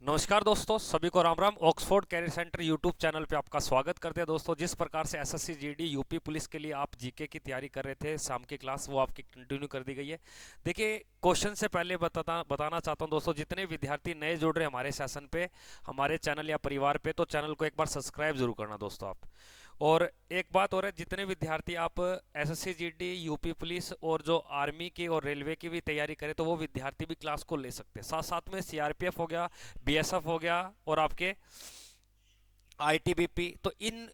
नमस्कार दोस्तों, सभी को Ram Ram. Oxford career centre YouTube channel पे आपका स्वागत करते हैं। दोस्तों, जिस प्रकार से एसएससी जीडी यूपी पुलिस के लिए आप जीके की तैयारी कर रहे थे शाम की क्लास, वो आपकी कंटिन्यू कर दी गई है। देखिए, क्वेश्चन से पहले बताना चाहता हूं दोस्तों, जितने विद्यार्थी नए जुड़ रहे हैं हमारे सेशन पे, हमारे चैनल या परिवार पे, तो चैनल को एक बार सब्सक्राइब जरूर करना दोस्तों आप। और एक बात और है, जितने विद्यार्थी आप एसएससी जीडी यूपी पुलिस और जो आर्मी की और रेलवे की भी तैयारी करें, तो वो विद्यार्थी भी क्लास को ले सकते हैं। साथ साथ में सीआरपीएफ हो गया, बीएसएफ हो गया और आपके आईटीबीपी, तो इन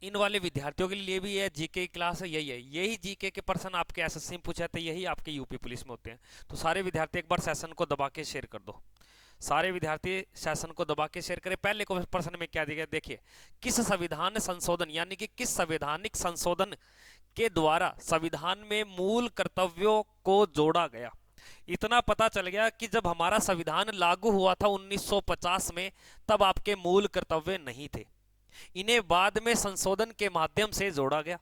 इन वाले विद्यार्थियों के लिए भी ये जीके की क्लास है। यही जीके के पर्सन आपके एसएससी में पूछे जाते हैं, यही आपके यूपी पुलिस में होते हैं। तो सारे विद्यार्थी एक बार सेशन को दबा के शेयर कर दो। सारे विद्यार्थी सेशन को दबा के शेयर करें। पहले को प्रश्न में क्या दिया गया, देखिए, किस संविधान संशोधन यानी कि किस संवैधानिक संशोधन के द्वारा संविधान में मूल कर्तव्यों को जोड़ा गया। इतना पता चल गया कि जब हमारा संविधान लागू हुआ था 1950 में, तब आपके मूल कर्तव्य नहीं थे। इन्हें बाद में संशोधन के माध्यम से जोड़ा गया।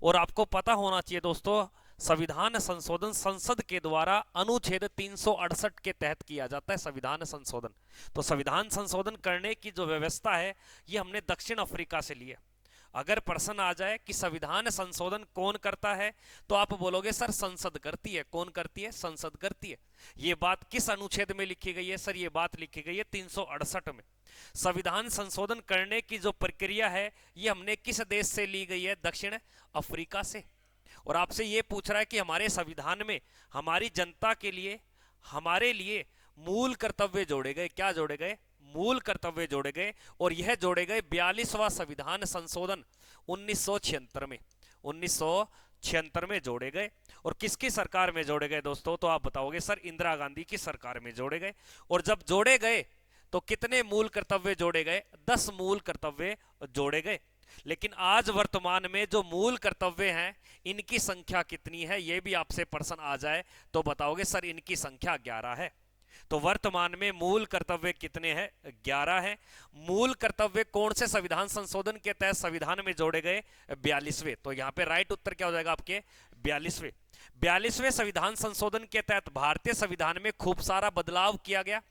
और आपको पता होना चाहिए दोस्तों, संविधान संशोधन संसद के द्वारा अनुच्छेद 368 के तहत किया जाता है संविधान संशोधन। तो संविधान संशोधन करने की जो व्यवस्था है, ये हमने दक्षिण अफ्रीका से ली है। अगर प्रश्न आ जाए कि संविधान संशोधन कौन करता है, तो आप बोलोगे सर संसद करती है। कौन करती है? संसद करती है। ये बात किस अनुच्छेद में लिखी गई है? सर ये बात लिखी गई है 368 में। संविधान संशोधन करने की जो प्रक्रिया है, ये हमने किस देश से ली गई है? दक्षिण अफ्रीका से। और आपसे ये पूछ रहा है कि हमारे संविधान में हमारी जनता के लिए, हमारे लिए मूल कर्तव्य जोड़े गए। क्या जोड़े गए? मूल कर्तव्य जोड़े गए। और यह जोड़े गए 42वां संविधान संशोधन 1976 में। 1976 में जोड़े गए। और किसकी सरकार में जोड़े गए दोस्तों? तो आप बताओगे सर इंदिरा गांधी की सरकार में जोड़े गए। और जब जोड़े गए तो कितने मूल कर्तव्य जोड़े गए? 10 मूल कर्तव्य जोड़े गए। लेकिन आज वर्तमान में जो मूल कर्तव्य हैं, इनकी संख्या कितनी है? यह भी आपसे प्रश्न आ जाए तो बताओगे सर इनकी संख्या 11 है। तो वर्तमान में मूल कर्तव्य कितने हैं? 11 हैं। मूल कर्तव्य कौन से संविधान संशोधन के तहत संविधान में जोड़े गए? 42वें। तो यहां पे राइट उत्तर क्या हो जाएगा आपके? 42वें। 42वें संविधान संशोधन के तहत भारतीय संविधान में खूब सारा बदलाव किया गया।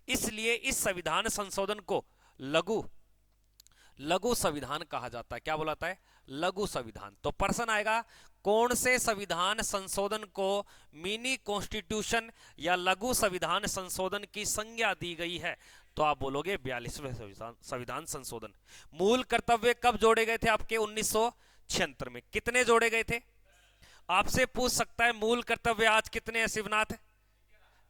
इसलिए इस संविधान संशोधन को लघु लघु संविधान कहा जाता है। क्या बोलाता है? लघु संविधान। तो प्रश्न आएगा, कौन से संविधान संशोधन को मिनी कॉन्स्टिट्यूशन या लघु संविधान संशोधन की संज्ञा दी गई है? तो आप बोलोगे 42वें संविधान संशोधन। मूल कर्तव्य कब जोड़े गए थे आपके? 1976 में। कितने जोड़े गए थे? आपसे पूछ सकता है मूल कर्तव्य आज कितने हैं शिवनाथ?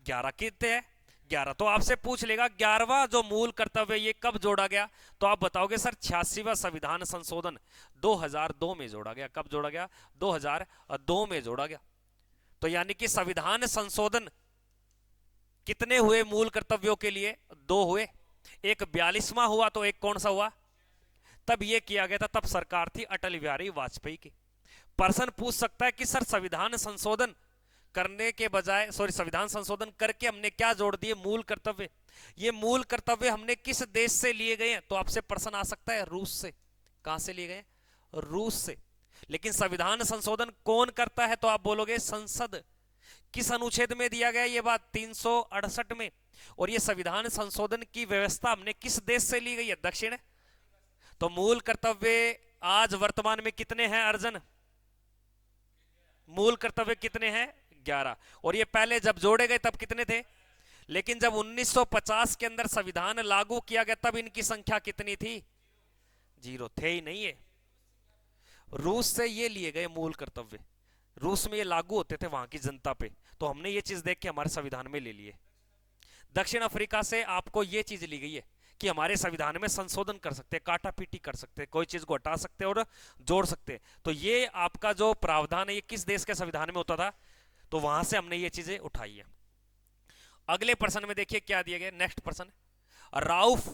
11। कितने हैं? 11। तो आपसे पूछ लेगा 11वां जो मूल कर्तव्य ये कब जोड़ा गया? तो आप बताओगे सर 86वां संविधान संशोधन 2002 में जोड़ा गया। कब जोड़ा गया? 2002 में जोड़ा गया। तो यानी कि संविधान संशोधन कितने हुए मूल कर्तव्यों के लिए? 2 हुए। एक 42वां हुआ, तो एक कौन सा हुआ? तब ये किया गया था, तब सरकार थी अटल बिहारी वाजपेयी की। पर्सन पूछ सकता है कि सर संविधान संशोधन करने के बजाय, संविधान संशोधन करके हमने क्या जोड़ दिए? मूल कर्तव्य। ये मूल कर्तव्य हमने किस देश से लिए गए हैं? तो आपसे प्रश्न आ सकता है रूस से। कहां से लिए गए? रूस से। लेकिन संविधान संशोधन कौन करता है? तो आप बोलोगे संसद। किस अनुच्छेद में दिया गया ये बात? 368 में। और ये संविधान संशोधन की व्यवस्था हमने किस देश से ली गई है? दक्षिण। तो मूल कर्तव्य आज वर्तमान में कितने हैं अर्जन? मूल कर्तव्य कितने हैं? 11। और ये पहले जब जोड़े गए तब कितने थे? लेकिन जब 1950 के अंदर संविधान लागू किया गया, तब इनकी संख्या कितनी थी? 0 थे ही नहीं। है रूस से ये लिए गए मूल कर्तव्य। रूस में ये लागू होते थे वहां की जनता पे, तो हमने ये चीज देख के हमारे संविधान में ले लिए। दक्षिण अफ्रीका से आपको ये चीज ली गई है कि हमारे संविधान में संशोधन कर सकते हैं, काटा पीटी कर सकते हैं, कोई चीज को हटा सकते हैं और जोड़ सकते हैं। तो ये आपका जो प्रावधान है, ये किस देश के संविधान में होता था? तो वहां से हमने ये चीजें उठाई है। अगले प्रश्न में देखिए क्या दिया गया। नेक्स्ट प्रश्न, राउफ,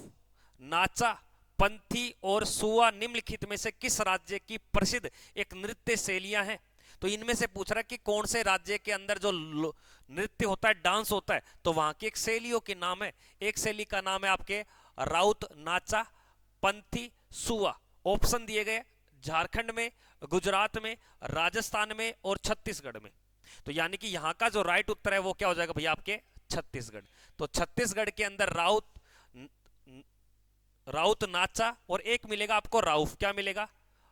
नाचा, पंथी और सुआ निम्नलिखित में से किस राज्य की प्रसिद्ध एक नृत्य शैलियां हैं? तो इनमें से पूछ रहा है कि कौन से राज्य के अंदर जो नृत्य होता है, डांस होता है, तो वहां की एक शैलियों के नाम है। एक शैली का नाम है आपके राउत, नाचा, पंथी, सुआ। ऑप्शन दिए गए झारखंड में, गुजरात में, राजस्थान में और छत्तीसगढ़ में। तो यानी कि यहां का जो राइट उत्तर है वो क्या हो जाएगा भैया? आपके छत्तीसगढ़। तो छत्तीसगढ़ के अंदर राउत नाचा, और एक मिलेगा आपको राउफ। क्या मिलेगा?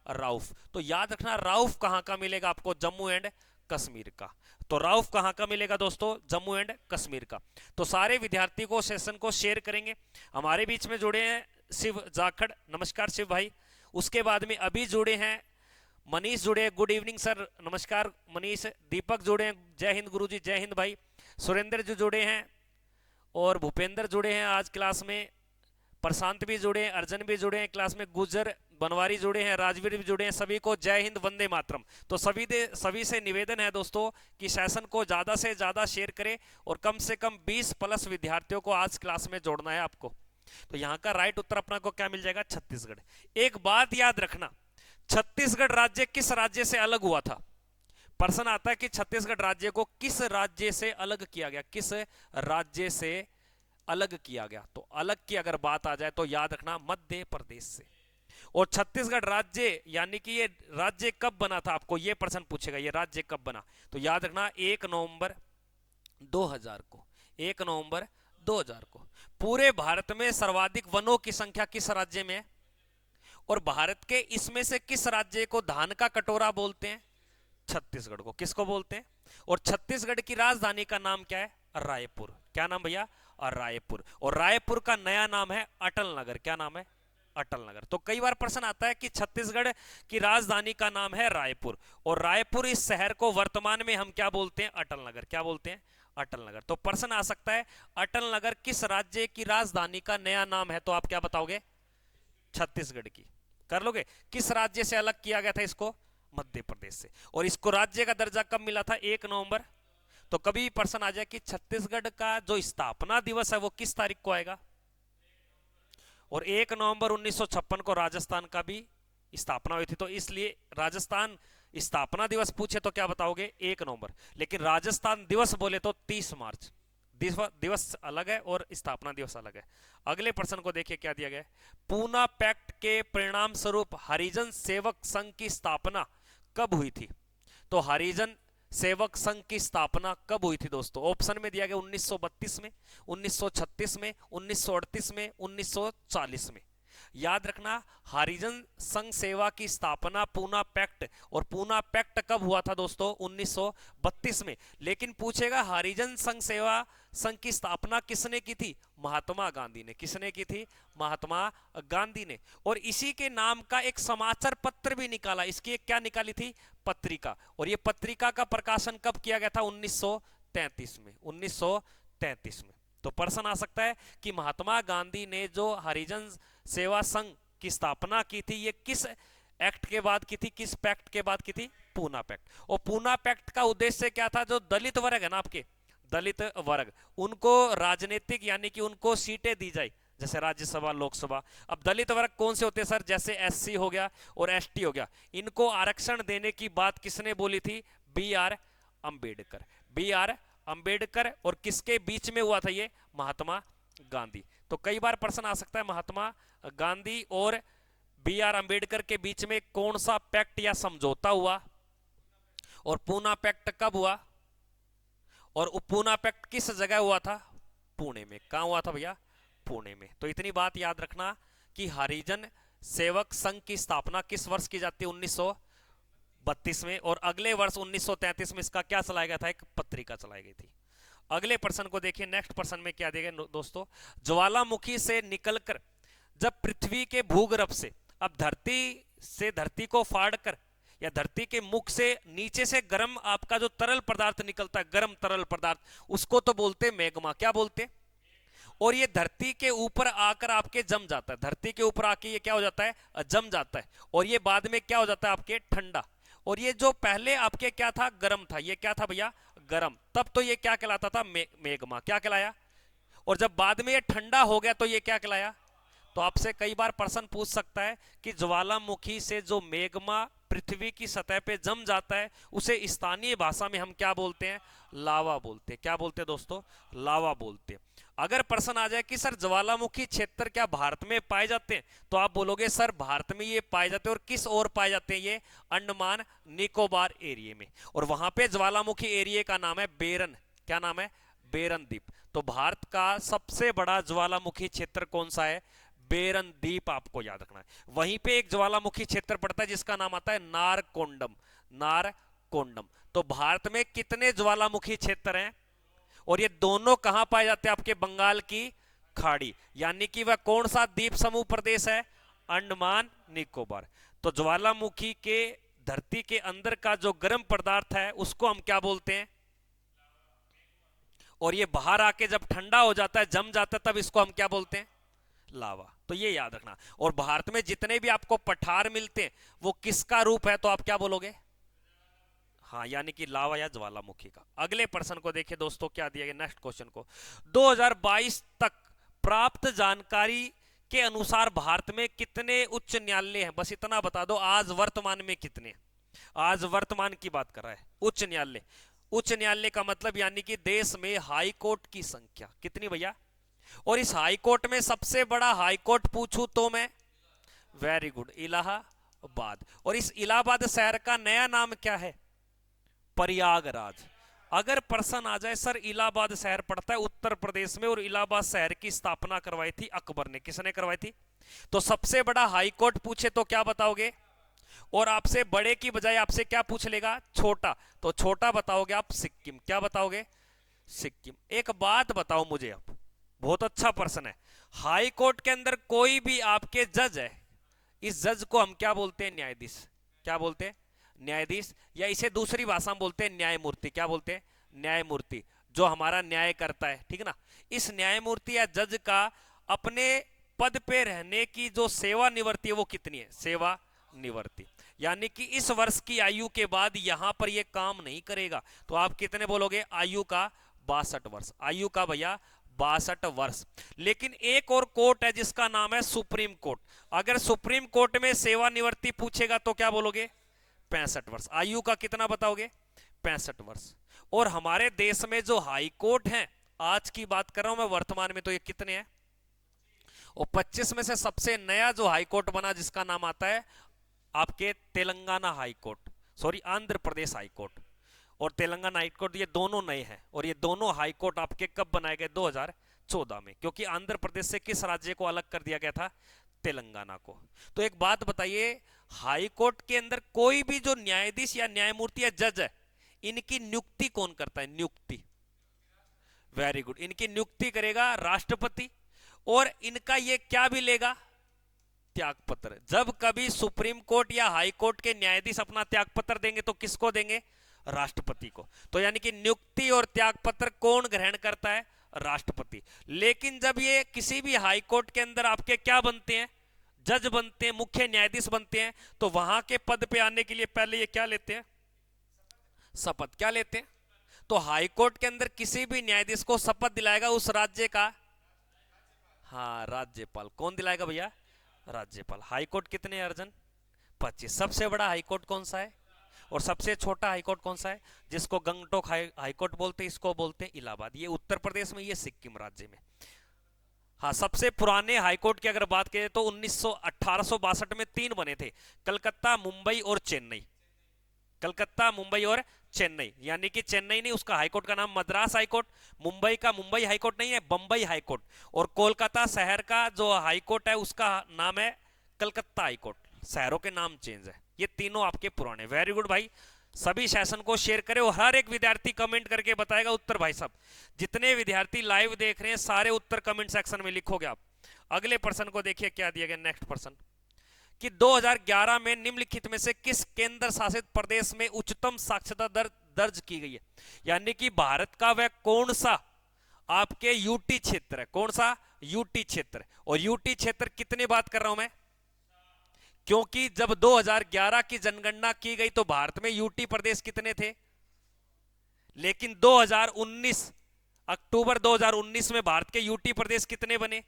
राउफ। तो याद रखना राउफ कहां का मिलेगा आपको? जम्मू एंड कश्मीर का। तो राउफ कहां का मिलेगा दोस्तों? जम्मू एंड कश्मीर का। तो सारे विद्यार्थी को सेशन को शेयर करेंगे। हमारे बीच में जुड़े हैं शिव जाखड़, नमस्कार शिव भाई। उसके बाद में अभी जुड़े हैं मनीष, जुड़े हैं, गुड इवनिंग सर, नमस्कार मनीष। दीपक जुड़े हैं, जय हिंद गुरुजी, जय हिंद भाई। सुरेंद्र जी जुड़े हैं, और भूपेंद्र जुड़े हैं आज क्लास में। प्रशांत भी जुड़े हैं, अर्जन भी जुड़े हैं क्लास में, गुजर बनवारी जुड़े हैं, राजवीर भी जुड़े हैं। सभी को जय हिंद, वंदे मातरम। तो सभी से निवेदन है दोस्तों कि सेशन को ज्यादा से ज्यादा शेयर करें, और कम से कम 20+ विद्यार्थियों को आज क्लास में जोड़ना है आपको। तो यहाँ का राइट उत्तर अपना को क्या मिल जाएगा? छत्तीसगढ़। एक बात याद रखना, छत्तीसगढ़ राज्य किस राज्य से अलग हुआ था? प्रश्न आता है कि छत्तीसगढ़ राज्य को किस राज्य से अलग किया गया, किस राज्य से अलग किया गया? तो अलग की अगर बात आ जाए तो याद रखना मध्य प्रदेश से। और छत्तीसगढ़ राज्य यानी कि ये राज्य कब बना था, आपको ये प्रश्न पूछेगा, ये राज्य कब बना? तो याद रखना 1 नवंबर 2000 को, 1 नवंबर 2000 को। पूरे भारत में सर्वाधिक वनों की संख्या किस राज्य में है? और भारत के इसमें से किस राज्य को धान का कटोरा बोलते हैं? छत्तीसगढ़ को। किसको बोलते हैं? और छत्तीसगढ़ की राजधानी का नाम क्या है? रायपुर। क्या नाम भैया? और रायपुर। और रायपुर का नया नाम है अटल नगर। क्या नाम है? अटल नगर। तो कई बार प्रश्न आता है कि छत्तीसगढ़ की राजधानी का नाम है रायपुर, और रायपुर इस शहर को वर्तमान में हम क्या बोलते हैं? अटल नगर। क्या बोलते हैं? अटल नगर। तो प्रश्न आ सकता है अटल नगर किस राज्य की राजधानी का नया नाम है? तो आप क्या बताओगे? छत्तीसगढ़ की। कर लोगे? किस राज्य से अलग किया गया था इसको? मध्य प्रदेश से। और इसको राज्य का दर्जा कब मिला था? 1 नवंबर। तो कभी प्रश्न आ जाए कि छत्तीसगढ़ का जो स्थापना दिवस है वो किस तारीख को आएगा? और 1 नवंबर 1956 को राजस्थान का भी स्थापना हुई थी, तो इसलिए राजस्थान स्थापना दिवस पूछे तो क्या बताओगे? 1 नवंबर। लेकिन राजस्थान दिवस बोले तो 30 मार्च। दिवस अलग है और स्थापना दिवस अलग है। अगले प्रश्न को देखिए क्या दिया गया है। पूना पैक्ट के परिणाम स्वरूप हरिजन सेवक संघ की स्थापना कब हुई थी? तो हरिजन सेवक संघ की स्थापना कब हुई थी दोस्तों? ऑप्शन में दिया गया 1932 में, 1936 में, 1938 में, 1940 में। याद रखना हरिजन संघ सेवा की स्थापना पूना पैक्ट, और पूना पैक्ट कब हुआ था दोस्तों? 1932 में। लेकिन पूछेगा हरिजन संघ सेवा संघ की स्थापना किसने की थी? महात्मा गांधी ने। किसने की थी? महात्मा गांधी ने। और इसी के नाम का एक समाचार पत्र भी निकाला। इसकी एक क्या निकाली थी? पत्रिका। और ये पत्रिका का प्रकाशन कब किया गया था? 1933 में। 1933 में। तो प्रश्न आ सकता है कि महात्मा गांधी ने जो हरिजन सेवा संघ की स्थापना की थी, ये किस एक्ट के बाद की थी? किस पैक्ट के बाद की थी? पूना पैक्ट। और पूना पैक्ट का उद्देश्य क्या था? जो दलित वर्ग है ना, आपके दलित वर्ग, उनको राजनीतिक यानी कि उनको सीटें दी जाए, जैसे राज्यसभा, लोकसभा। अब दलित वर्ग कौन से होते हैं सर? जैसे एससी हो गया और एसटी हो गया। इनको आरक्षण देने की बात किसने बोली थी? बी.आर. अंबेडकर। बी.आर. अंबेडकर। और किसके बीच में हुआ था ये? महात्मा गांधी। तो कई बार प्रश्न आ सकता है महात्मा गांधी और बी.आर. अंबेडकर के बीच में कौन सा पैक्ट या समझौता हुआ, और पूना पैक्ट कब हुआ, और पूना पैक्ट किस जगह हुआ था? पुणे में। कहां हुआ था भैया? पुणे में। तो इतनी बात याद रखना कि हरिजन सेवक संघ की स्थापना किस वर्ष की जाती है? 1932 में। और अगले वर्ष 1933 में इसका क्या चलाया गया था? एक पत्रिका चलाई गई थी। अगले प्रश्न को देखिए। नेक्स्ट प्रश्न में क्या दिया गया दोस्तों? ज्वालामुखी से निकलकर जब पृथ्वी के भूगर्भ से, अब धरती को फाड़कर या धरती के मुख से नीचे से गर्म आपका जो तरल पदार्थ निकलता है, गर्म तरल पदार्थ, उसको तो बोलते मैग्मा। क्या बोलते? और ये धरती के ऊपर आकर आपके जम जाता है। धरती के ऊपर आके ये क्या हो जाता है? जम जाता है। और ये बाद में क्या हो जाता है? आपके ठंडा। और ये जो पहले आपके क्या था? गर्म था। ये क्या था भैया? गर्म। तब तो ये क्या कहलाता था? मैग्मा। क्या कहलाया? और जब बाद में ये ठंडा हो गया तो ये क्या कहलाया? तो आपसे कई बार प्रश्न पूछ सकता है कि ज्वालामुखी से जो मैग्मा पृथ्वी की सतह पे जम जाता है, उसे स्थानीय भाषा में हम क्या बोलते हैं? लावा बोलते हैं। क्या बोलते हैं दोस्तों? लावा बोलते हैं। अगर प्रश्न आ जाए कि सर ज्वालामुखी क्षेत्र क्या भारत में पाए जाते हैं, तो आप बोलोगे सर भारत में ये पाए जाते हैं। और किस ओर पाए जाते हैं? ये अंडमान निकोबार एरिया में। और वहां पे ज्वालामुखी एरिया का नाम है बेरन। क्या नाम है? बेरन द्वीप। तो भारत का सबसे बड़ा ज्वालामुखी क्षेत्र कौन सा है? बेरन द्वीप आपको याद रखना है। वहीं पे एक ज्वालामुखी क्षेत्र पड़ता है जिसका नाम आता है नारकोंडम। नारकोंडम। तो भारत में कितने ज्वालामुखी क्षेत्र हैं? और ये दोनों कहां पाए जाते हैं? आपके बंगाल की खाड़ी, यानी कि वह कौन सा द्वीप समूह प्रदेश है? अंडमान निकोबार। तो ज्वालामुखी के धरती के अंदर का जो गर्म पदार्थ है उसको हम क्या बोलते हैं? और ये बाहर आके जब ठंडा हो जाता है, जम जाता है, तब इसको हम क्या बोलते हैं? लावा। तो ये याद रखना। और भारत में जितने भी आपको पठार मिलते हैं वो किसका रूप है? तो आप क्या बोलोगे? हाँ, यानी कि लावा या ज्वालामुखी का। अगले प्रश्न को देखिए दोस्तों, क्या दिया गया नेक्स्ट क्वेश्चन को। 2022 तक प्राप्त जानकारी के अनुसार भारत में कितने उच्च न्यायालय हैं? बस इतना बता दो, आज वर्तमान में कितने? आज वर्तमान की बात कर रहा है। उच्च न्यायालय, उच्च न्यायालय का मतलब यानी कि देश में हाई कोर्ट की संख्या कितनी भैया? और इस हाई कोर्ट में सबसे बड़ा हाई कोर्ट पूछूं तो मैं, वेरी गुड, इलाहाबाद। और इस इलाहाबाद शहर का नया नाम क्या है? प्रयागराज। अगर प्रश्न आ जाए सर इलाहाबाद शहर पड़ता है उत्तर प्रदेश में और इलाहाबाद शहर की स्थापना करवाई थी अकबर ने, किसने करवाई थी? तो सबसे बड़ा हाई कोर्ट पूछे तो क्या बताओगे? और आपसे बड़े की बजाय आपसे क्या पूछ लेगा? छोटा। तो छोटा बताओगे आप सिक्किम। क्या बताओगे? सिक्किम। एक बात बताओ मुझे आप, बहुत अच्छा प्रश्न है। हाई कोर्ट के अंदर कोई भी आपके जज है, इस जज को हम क्या बोलते हैं? न्यायाधीश। क्या बोलते हैं? न्यायाधीश, या इसे दूसरी भाषा में बोलते हैं न्यायमूर्ति। क्या बोलते हैं? न्यायमूर्ति, जो हमारा न्याय करता है, ठीक है ना। इस न्यायमूर्ति या जज का अपने पद पे रहने की जो सेवा निवृत्ति है वो कितनी है? सेवा निवृत्ति, यानी कि इस वर्ष की आयु के बाद यहां पर ये काम नहीं करेगा। तो आप कितने बोलोगे? आयु का 62 वर्ष। आयु का भैया 62 वर्ष। लेकिन एक और कोर्ट है जिसका नाम है सुप्रीम कोर्ट। अगर सुप्रीम कोर्ट में सेवानिवृत्ति पूछेगा तो क्या बोलोगे? 65 वर्ष। आयु का कितना बताओगे? 65 वर्ष। और हमारे देश में जो हाई कोर्ट है, आज की बात कर रहा हूं मैं, वर्तमान में तो ये कितने हैं? और 25 में से सबसे नया जो हाई कोर्ट बना जिसका नाम आता है आपके Telangana high court, sorry Andhra Pradesh high court और तेलंगाना हाई कोर्ट, ये दोनों नए हैं। और ये दोनों हाई कोर्ट आपके कब बनाए गए? 2014 में, क्योंकि आंध्र प्रदेश से किस राज्य को अलग कर दिया गया था? तेलंगाना को। तो एक बात बताइए, हाई कोर्ट के अंदर कोई भी जो न्यायाधीश या न्यायमूर्ति या जज है, इनकी नियुक्ति कौन करता है? नियुक्ति, वेरी गुड, इनकी नियुक्ति करेगा राष्ट्रपति। और इनका ये क्या भी लेगा? त्याग पत्र। जब कभी सुप्रीम कोर्ट या हाई कोर्ट के न्यायाधीश अपना त्याग पत्र देंगे तो किसको देंगे? राष्ट्रपति को। तो यानी कि नियुक्ति और त्याग पत्र कौन ग्रहण करता है? राष्ट्रपति। लेकिन जब ये किसी भी हाई कोर्ट के अंदर आपके क्या बनते हैं? जज बनते हैं, मुख्य न्यायाधीश बनते हैं, तो वहां के पद पे आने के लिए पहले ये क्या लेते हैं? शपथ। क्या लेते हैं? तो हाई कोर्ट के अंदर किसी भी न्यायाधीश को शपथ दिलाएगा उस राज्य का, हाँ, राज्यपाल। कौन दिलाएगा भैया? राज्यपाल। हाईकोर्ट कितने हैं अर्जन? 25। सबसे बड़ा हाईकोर्ट कौन सा है? और सबसे छोटा हाईकोर्ट कौन सा है? जिसको गंगटोक हाईकोर्ट बोलते हैं, इसको बोलते हैं इलाहाबाद। ये उत्तर प्रदेश में, ये सिक्किम राज्य में। हाँ, सबसे पुराने हाईकोर्ट की अगर बात करें तो 1862 में 3 बने थे, कलकत्ता, मुंबई और चेन्नई। कलकत्ता, मुंबई और चेन्नई, यानी कि चेन्नई नहीं, उसका हाईकोर्ट का नाम मद्रास हाईकोर्ट। मुंबई का मुंबई हाईकोर्ट नहीं है, बंबई हाईकोर्ट। और कोलकाता शहर का जो हाईकोर्ट है उसका नाम है कलकत्ता हाईकोर्ट। शहरों के नाम चेंज है। ये तीनों आपके पुराने। वेरी गुड भाई, सभी सेशन को शेयर करें और हर एक विद्यार्थी कमेंट करके बताएगा उत्तर। भाई साहब, जितने विद्यार्थी लाइव देख रहे हैं सारे उत्तर कमेंट सेक्शन में लिखोगे आप। अगले प्रश्न को देखिए क्या दिया गया, नेक्स्ट प्रश्न, कि 2011 में निम्नलिखित में से किस केंद्र शासित प्रदेश में उच्चतम साक्षरता दर दर्ज की गई है? यानी कि भारत का वह कौन सा आपके यूटी क्षेत्र है? कौन सा? यूटी क्षेत्र। और यूटी क्षेत्र कितने बात कर रहा हूं मैं? क्योंकि जब 2011 की जनगणना की गई तो भारत में यूटी प्रदेश कितने थे? लेकिन 2019 अक्टूबर 2019 में भारत के यूटी प्रदेश कितने बने?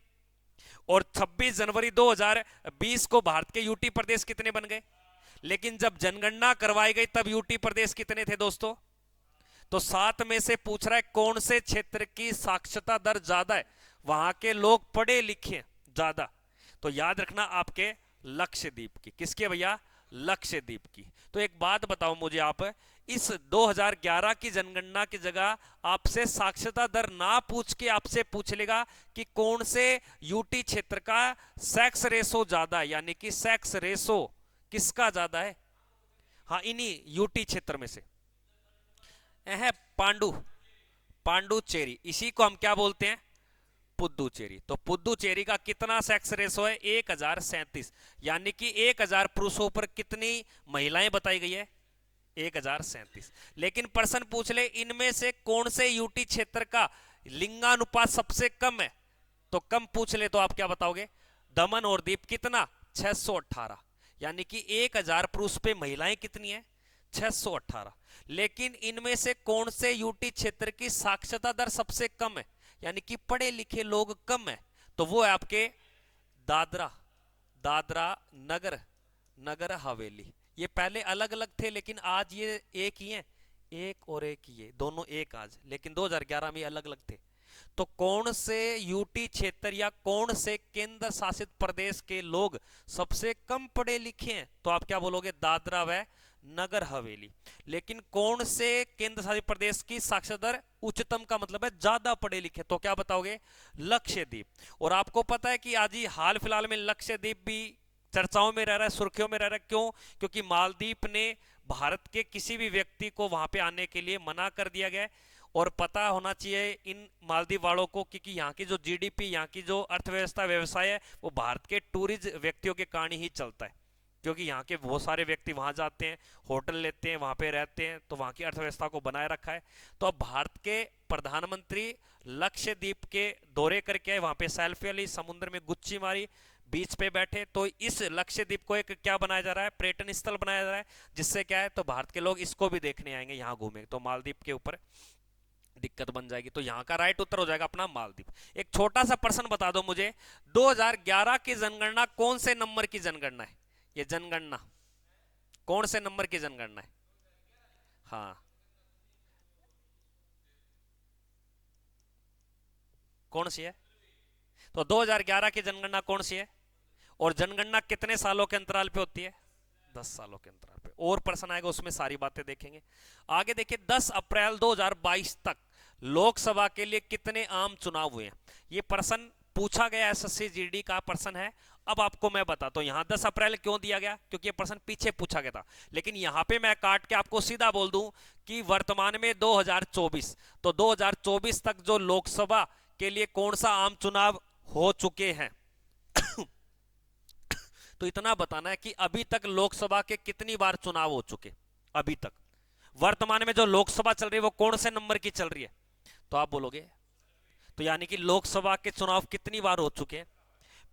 और 26 जनवरी 2020 को भारत के यूटी प्रदेश कितने बन गए? लेकिन जब जनगणना करवाई गई तब यूटी प्रदेश कितने थे दोस्तों? तो 7 में से पूछ रहा है कौन से क्षेत्र की साक्षरता दर ज्यादा है, वहां के लोग पढ़े लिखे ज्यादा। तो याद रखना आपके लक्षद्वीप की। किसके भैया? लक्षद्वीप की। तो एक बात बताओ मुझे आप, इस 2011 की जनगणना की जगह आपसे साक्षरता दर ना पूछ के आपसे पूछ लेगा कि कौन से यूटी क्षेत्र का सेक्स रेशो ज्यादा है, यानी कि सेक्स रेशो किसका ज्यादा है। हाँ, इन्हीं यूटी क्षेत्र में से है पांडु, पांडुचेरी, इसी को हम क्या बोलते हैं, पुद्दुचेरी। तो पुद्दुचेरी का कितना सेक्स रेशो है, 1037, यानी कि 1000 पुरुषों पर कितनी महिलाएं बताई गई है, 1037। लेकिन प्रश्न पूछ ले इनमें से कौन से यूटी क्षेत्र का लिंगानुपात सबसे कम है, तो कम पूछ ले तो आप क्या बताओगे, दमन और दीप, कितना 618, यानी कि 1000 पुरुष पे महिलाएं कितनी है, 618। लेकिन इनमें से कौन से यूटी क्षेत्र की साक्षरता दर सबसे कम है, यानी कि पढ़े लिखे लोग कम है, तो वो है आपके दादरा, दादरा नगर, नगर हवेली। ये पहले अलग अलग थे लेकिन आज ये एक ही है, एक और एक ही है, दोनों एक आज, लेकिन 2011 में अलग अलग थे। तो कौन से यूटी क्षेत्र या कौन से केंद्र शासित प्रदेश के लोग सबसे कम पढ़े लिखे हैं, तो आप क्या बोलोगे, दादरा व नगर हवेली। लेकिन कौन से केंद्र शासित प्रदेश की साक्षरता दर उच्चतम का मतलब है ज्यादा पढ़े लिखे, तो क्या बताओगे, लक्षद्वीप। और आपको पता है कि आज ही हाल फिलहाल में लक्षद्वीप भी चर्चाओं में रह रहा है, सुर्खियों में रह रहा है, क्यों, क्योंकि मालदीव ने भारत के किसी भी व्यक्ति को वहां पे आने के लिए मना कर दिया गया है। और पता होना चाहिए इन मालदीव वालों को, क्योंकि यहाँ की जो जीडीपी, यहाँ की जो अर्थव्यवस्था व्यवसाय है, वो भारत के टूरिस्ट व्यक्तियों के कारण ही चलता है, क्योंकि यहाँ के बहुत सारे व्यक्ति वहां जाते हैं, होटल लेते हैं, वहां पे रहते हैं, तो वहां की अर्थव्यवस्था को बनाए रखा है। तो अब भारत के प्रधानमंत्री लक्षद्वीप के दौरे करके आए, वहां पे सेल्फी ली, समुद्र में गुच्ची मारी, बीच पे बैठे। तो इस लक्षद्वीप को एक क्या बनाया जा रहा है, पर्यटन स्थल बनाया जा रहा है, जिससे क्या है, तो भारत के लोग इसको भी देखने आएंगे, यहाँ घूमेंगे, तो मालदीव के ऊपर दिक्कत बन जाएगी। तो यहाँ का राइट उत्तर हो जाएगा अपना मालदीव। एक छोटा सा प्रश्न बता दो मुझे, 2011 की जनगणना कौन से नंबर की जनगणना है, ये जनगणना कौन से नंबर की जनगणना है, हाँ कौन सी है, तो 2011 की जनगणना कौन सी है, और जनगणना कितने सालों के अंतराल पे होती है, 10 सालों के अंतराल पे। और प्रश्न आएगा उसमें सारी बातें देखेंगे। आगे देखिए, 10 अप्रैल 2022 तक लोकसभा के लिए कितने आम चुनाव हुए हैं, ये प्रश्न पूछा गया, एसएससी जीडी का प्रश्न है। अब आपको मैं बताता हूं यहां 10 अप्रैल क्यों दिया गया, क्योंकि ये प्रश्न पीछे पूछा गया था, लेकिन यहां पे मैं काट के आपको सीधा बोल दूं कि वर्तमान में 2024, तो 2024 तक जो लोकसभा के लिए कौन सा आम चुनाव हो चुके हैं तो इतना बताना है कि अभी तक लोकसभा के कितनी बार चुनाव हो चुके, अभी तक वर्तमान में जो लोकसभा चल रही है वो कौन से नंबर की चल रही है, तो आप बोलोगे, तो यानी कि लोकसभा के चुनाव कितनी बार हो चुके हैं।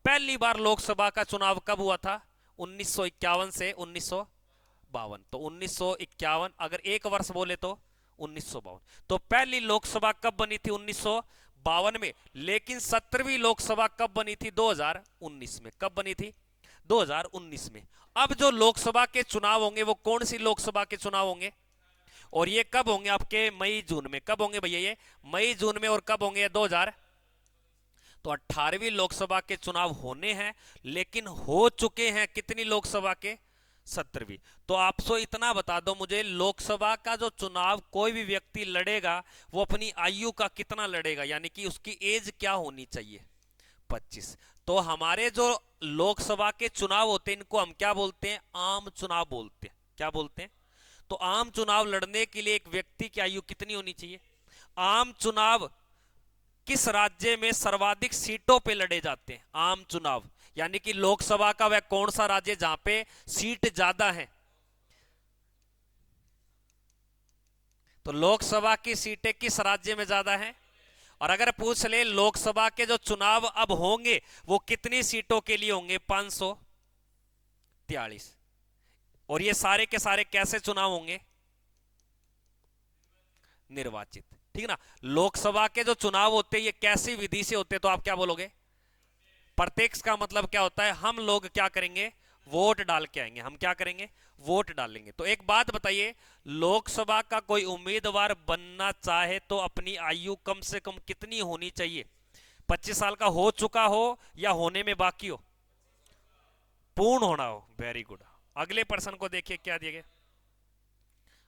पहली बार लोकसभा का चुनाव कब हुआ था, 1951 से 1952, तो 1951 अगर एक वर्ष बोले तो 1952, तो पहली लोकसभा कब बनी थी, 1952 में। लेकिन 17वीं लोकसभा कब बनी थी, 2019 में। कब बनी थी, 2019 में। अब जो लोकसभा के चुनाव होंगे वो कौन सी लोकसभा के चुनाव होंगे, और ये कब होंगे, आपके मई जून में। कब होंगे भैया, ये मई जून में। और कब होंगे, 2000, तो 18वीं लोकसभा के चुनाव होने हैं, लेकिन हो चुके हैं कितनी लोकसभा के, 17वीं। तो आपसे इतना बता दो मुझे, लोकसभा का जो चुनाव कोई भी व्यक्ति लड़ेगा वो अपनी आयु का कितना लड़ेगा, यानी कि उसकी एज क्या होनी चाहिए, 25। तो हमारे जो लोकसभा के चुनाव होते हैं इनको हम क्या बोलते हैं, आम चुनाव बोलते हैं। क्या बोलते हैं, तो आम चुनाव लड़ने के लिए एक व्यक्ति की आयु कितनी होनी चाहिए। आम चुनाव किस राज्य में सर्वाधिक सीटों पे लड़े जाते हैं, आम चुनाव, यानी कि लोकसभा का वह कौन सा राज्य जहां पे सीट ज्यादा है, तो लोकसभा की सीटें किस राज्य में ज्यादा हैं। और अगर पूछ ले लोकसभा के जो चुनाव अब होंगे वो कितनी सीटों के लिए होंगे, 543। और ये सारे के सारे कैसे चुनाव होंगे, निर्वाचित, ठीक ना। लोकसभा के जो चुनाव होते हैं ये कैसी विधि से होते हैं, तो आप क्या बोलोगे, प्रत्यक्ष का मतलब क्या होता है, हम लोग क्या करेंगे, वोट डाल के आएंगे। हम क्या करेंगे, वोट डालेंगे। तो एक बात बताइए, लोकसभा का कोई उम्मीदवार बनना चाहे तो अपनी आयु कम से कम कितनी होनी चाहिए, 25 साल का हो चुका हो या होने में बाकी हो, पूर्ण होना हो। वेरी गुड, अगले पर्सन को देखिए क्या दिया गया।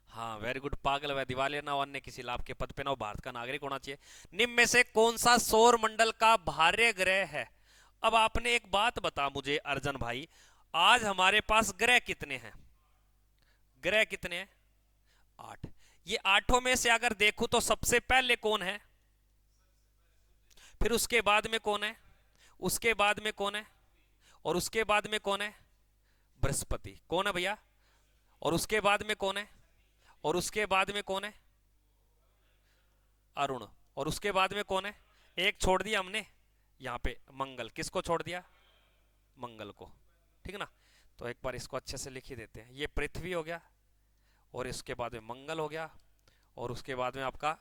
हाँ वेरी गुड, पागल व दिवालिया ना हो, अन्य किसी लाभ के पद पे ना हो, भारत का नागरिक होना चाहिए। निम्न में से कौन सा सौर मंडल का बाह्य ग्रह है? अब आपने एक बात बता मुझे अर्जन भाई, आज हमारे पास ग्रह कितने हैं? ग्रह कितने हैं? 8। ये आठों में से अगर देखूं तो सबसे पहले कौन है, फिर उसके बाद में कौन है, उसके बाद में कौन है, और उसके बाद में कौन है? बृहस्पति। कौन है भैया? और उसके बाद में कौन है? और उसके बाद में कौन है? अरुण। और उसके बाद में कौन है? एक छोड़ दिया हमने यहां पे, मंगल। किसको छोड़ दिया? मंगल को। ठीक है ना? तो एक बार इसको अच्छे से लिख ही देते हैं। ये पृथ्वी हो गया, और इसके बाद में मंगल हो गया, और उसके बाद में आपका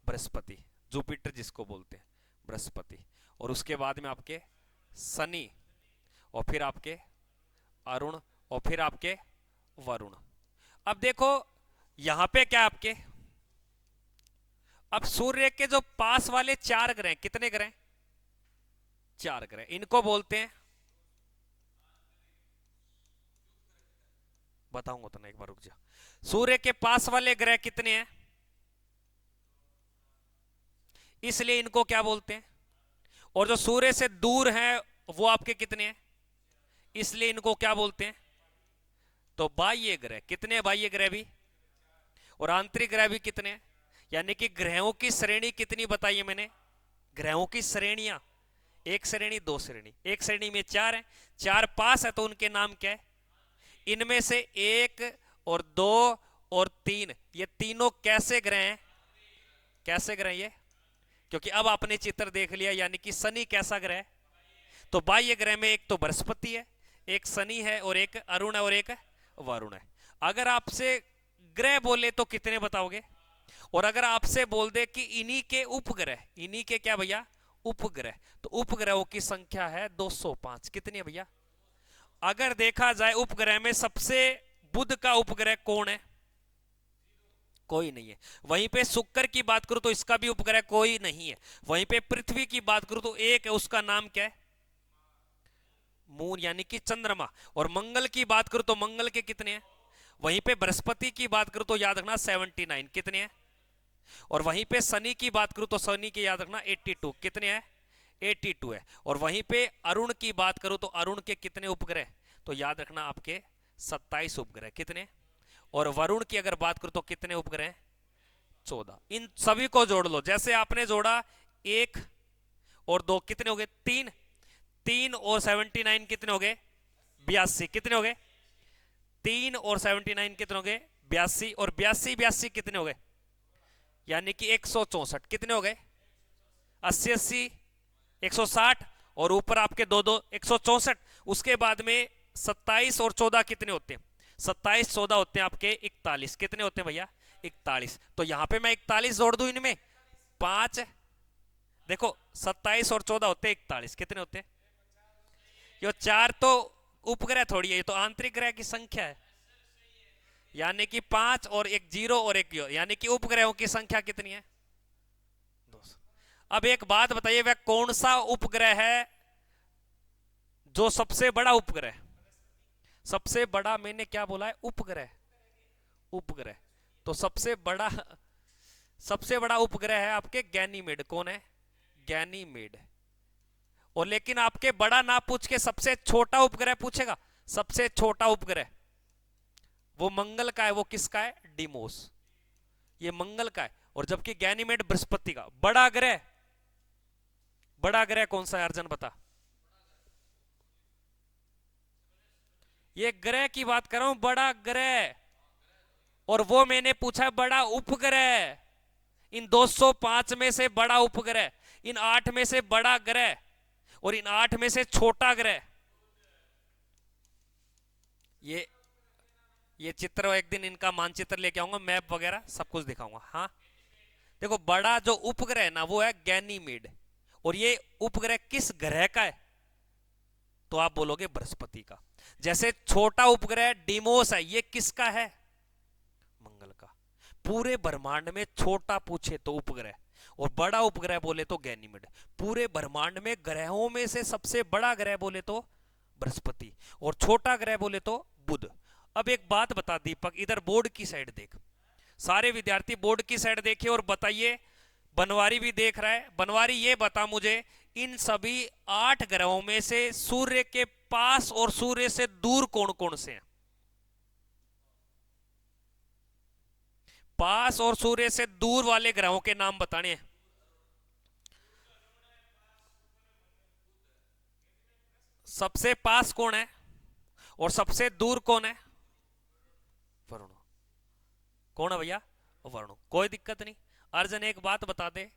बृहस्पति, जुपिटर जिसको बोलते हैं, बृहस्पति। और उसके बाद में आपके शनि, और फिर आपके अरुण, और फिर आपके वरुण। अब देखो यहां पे क्या आपके, अब सूर्य के जो पास वाले 4 ग्रह, कितने ग्रह? 4 ग्रह, इनको बोलते हैं, बताऊंगा तो ना, एक बार रुक जा। सूर्य के पास वाले ग्रह कितने हैं, इसलिए इनको क्या बोलते हैं? और जो सूर्य से दूर हैं वो आपके कितने हैं, इसलिए इनको क्या बोलते हैं? तो बाह्य ग्रह। कितने बाह्य ग्रह भी? और आंतरिक ग्रह भी कितने हैं? यानी कि ग्रहों की श्रेणी कितनी बताई है मैंने? ग्रहों की श्रेणियां, एक श्रेणी, दो श्रेणी। एक श्रेणी में 4 है, 4 पास है, तो उनके नाम क्या है? इनमें से 1 और 2 और 3, ये तीनों कैसे ग्रह हैं? कैसे ग्रह ये? क्योंकि अब आपने चित्र देख लिया, यानी कि शनि कैसा ग्रह है? तो बाह्य ग्रह में एक तो बृहस्पति है, एक शनि है, और एक अरुण है, और एक वरुण है। अगर आपसे ग्रह बोले तो कितने बताओगे? और अगर आपसे बोल दे कि इन्हीं के उपग्रह, इन्हीं के क्या भैया? उपग्रह, तो उपग्रहों की संख्या है 205। कितनी है भैया? अगर देखा जाए उपग्रह में सबसे बुध का उपग्रह कौन है? कोई नहीं है। वहीं पे शुक्र की बात करूं तो इसका भी उपग्रह कोई नहीं है। वहीं पे पृथ्वी की बात करूं तो एक है, उसका नाम क्या है? मून, यानी कि चंद्रमा। और मंगल की बात करूं तो मंगल के कितने हैं? वहीं पे बृहस्पति की बात करूं तो याद रखना 79। कितने हैं? और वहीं पे शनि की बात करूं तो शनि के याद रखना 82। कितने हैं? 82 है। और वहीं पे अरुण की बात करूं तो अरुण के कितने उपग्रह? तो याद रखना आपके 27 उपग्रह। कितने? और वरुण की अगर बात करूं तो कितने उपग्रह? 14। इन सभी को जोड़ लो, जैसे आपने जोड़ा 1 और 2, कितने हो गए? 3। 3 और 79 कितने हो गए? 82। कितने हो गए? 3 और 79 कितने हो गए? 82। और 82 82 कितने हो गए? यानी कि 164। कितने हो गए? 80 80 160, और ऊपर आपके 2 2 164। उसके बाद में 27 और 14 कितने होते हैं? 27 14 होते हैं आपके 41। कितने होते हैं भैया? 41। तो यहां पे मैं 41 जोड़ दूं इनमें, 5। देखो 27 और 14 होते हैं 41। कितने होते हैं? ये 4 तो उपग्रह थोड़ी है, ये तो आंतरिक ग्रह की संख्या है। यानी कि 5 और एक 0 और एक 0, यानी कि उपग्रहों की संख्या कितनी है? 200। अब एक बात बताइए, वह कौन सा उपग्रह है जो सबसे बड़ा उपग्रह? सबसे बड़ा मैंने क्या बोला है? उपग्रह। उपग्रह। तो सबसे बड़ा उपग्रह है आपके गैनीमेड। कौन है? गैनीमेड। और लेकिन आपके बड़ा ना पूछ के सबसे छोटा उपग्रह पूछेगा। सबसे छोटा उपग्रह वो मंगल का है। वो किसका है? डिमोस। ये मंगल का है। और जबकि गैनीमेड बृहस्पति का। बड़ा ग्रह, बड़ा ग्रह कौन सा है अर्जन बता? ये ग्रह की बात कर रहा हूं, बड़ा ग्रह। और वो मैंने पूछा बड़ा उपग्रह। इन 205 में से बड़ा उपग्रह, इन 8 में से बड़ा ग्रह, और इन 8 में से छोटा ग्रह। ये चित्र एक दिन इनका मानचित्र लेके आऊंगा, मैप वगैरह सब कुछ दिखाऊंगा। हाँ देखो, बड़ा जो उपग्रह है ना वो है गैनीमेड। और ये उपग्रह किस ग्रह का है? तो आप बोलोगे बृहस्पति का। जैसे छोटा उपग्रह डिमोस है, ये किसका है? मंगल का। पूरे ब्रह्मांड में छोटा पूछे तो उपग्रह, और बड़ा उपग्रह बोले तो गैनीमेड। पूरे ब्रह्मांड में ग्रहों में से सबसे बड़ा ग्रह बोले तो बृहस्पति, और छोटा ग्रह बोले तो बुध। अब एक बात बता दीपक, इधर बोर्ड की साइड देख, सारे विद्यार्थी बोर्ड की साइड देखे और बताइए, बनवारी भी देख रहा है, बनवारी ये बता मुझे, इन सभी 8 ग्रहों में से सूर्य के पास और सूर्य से दूर कौन कौन से हैं? पास और सूर्य से दूर वाले ग्रहों के नाम बताने हैं। सबसे पास कौन है और सबसे दूर कौन है? वरुण। कौन है भैया? वरुण। कोई दिक्कत नहीं। अर्जन एक बात बता दे,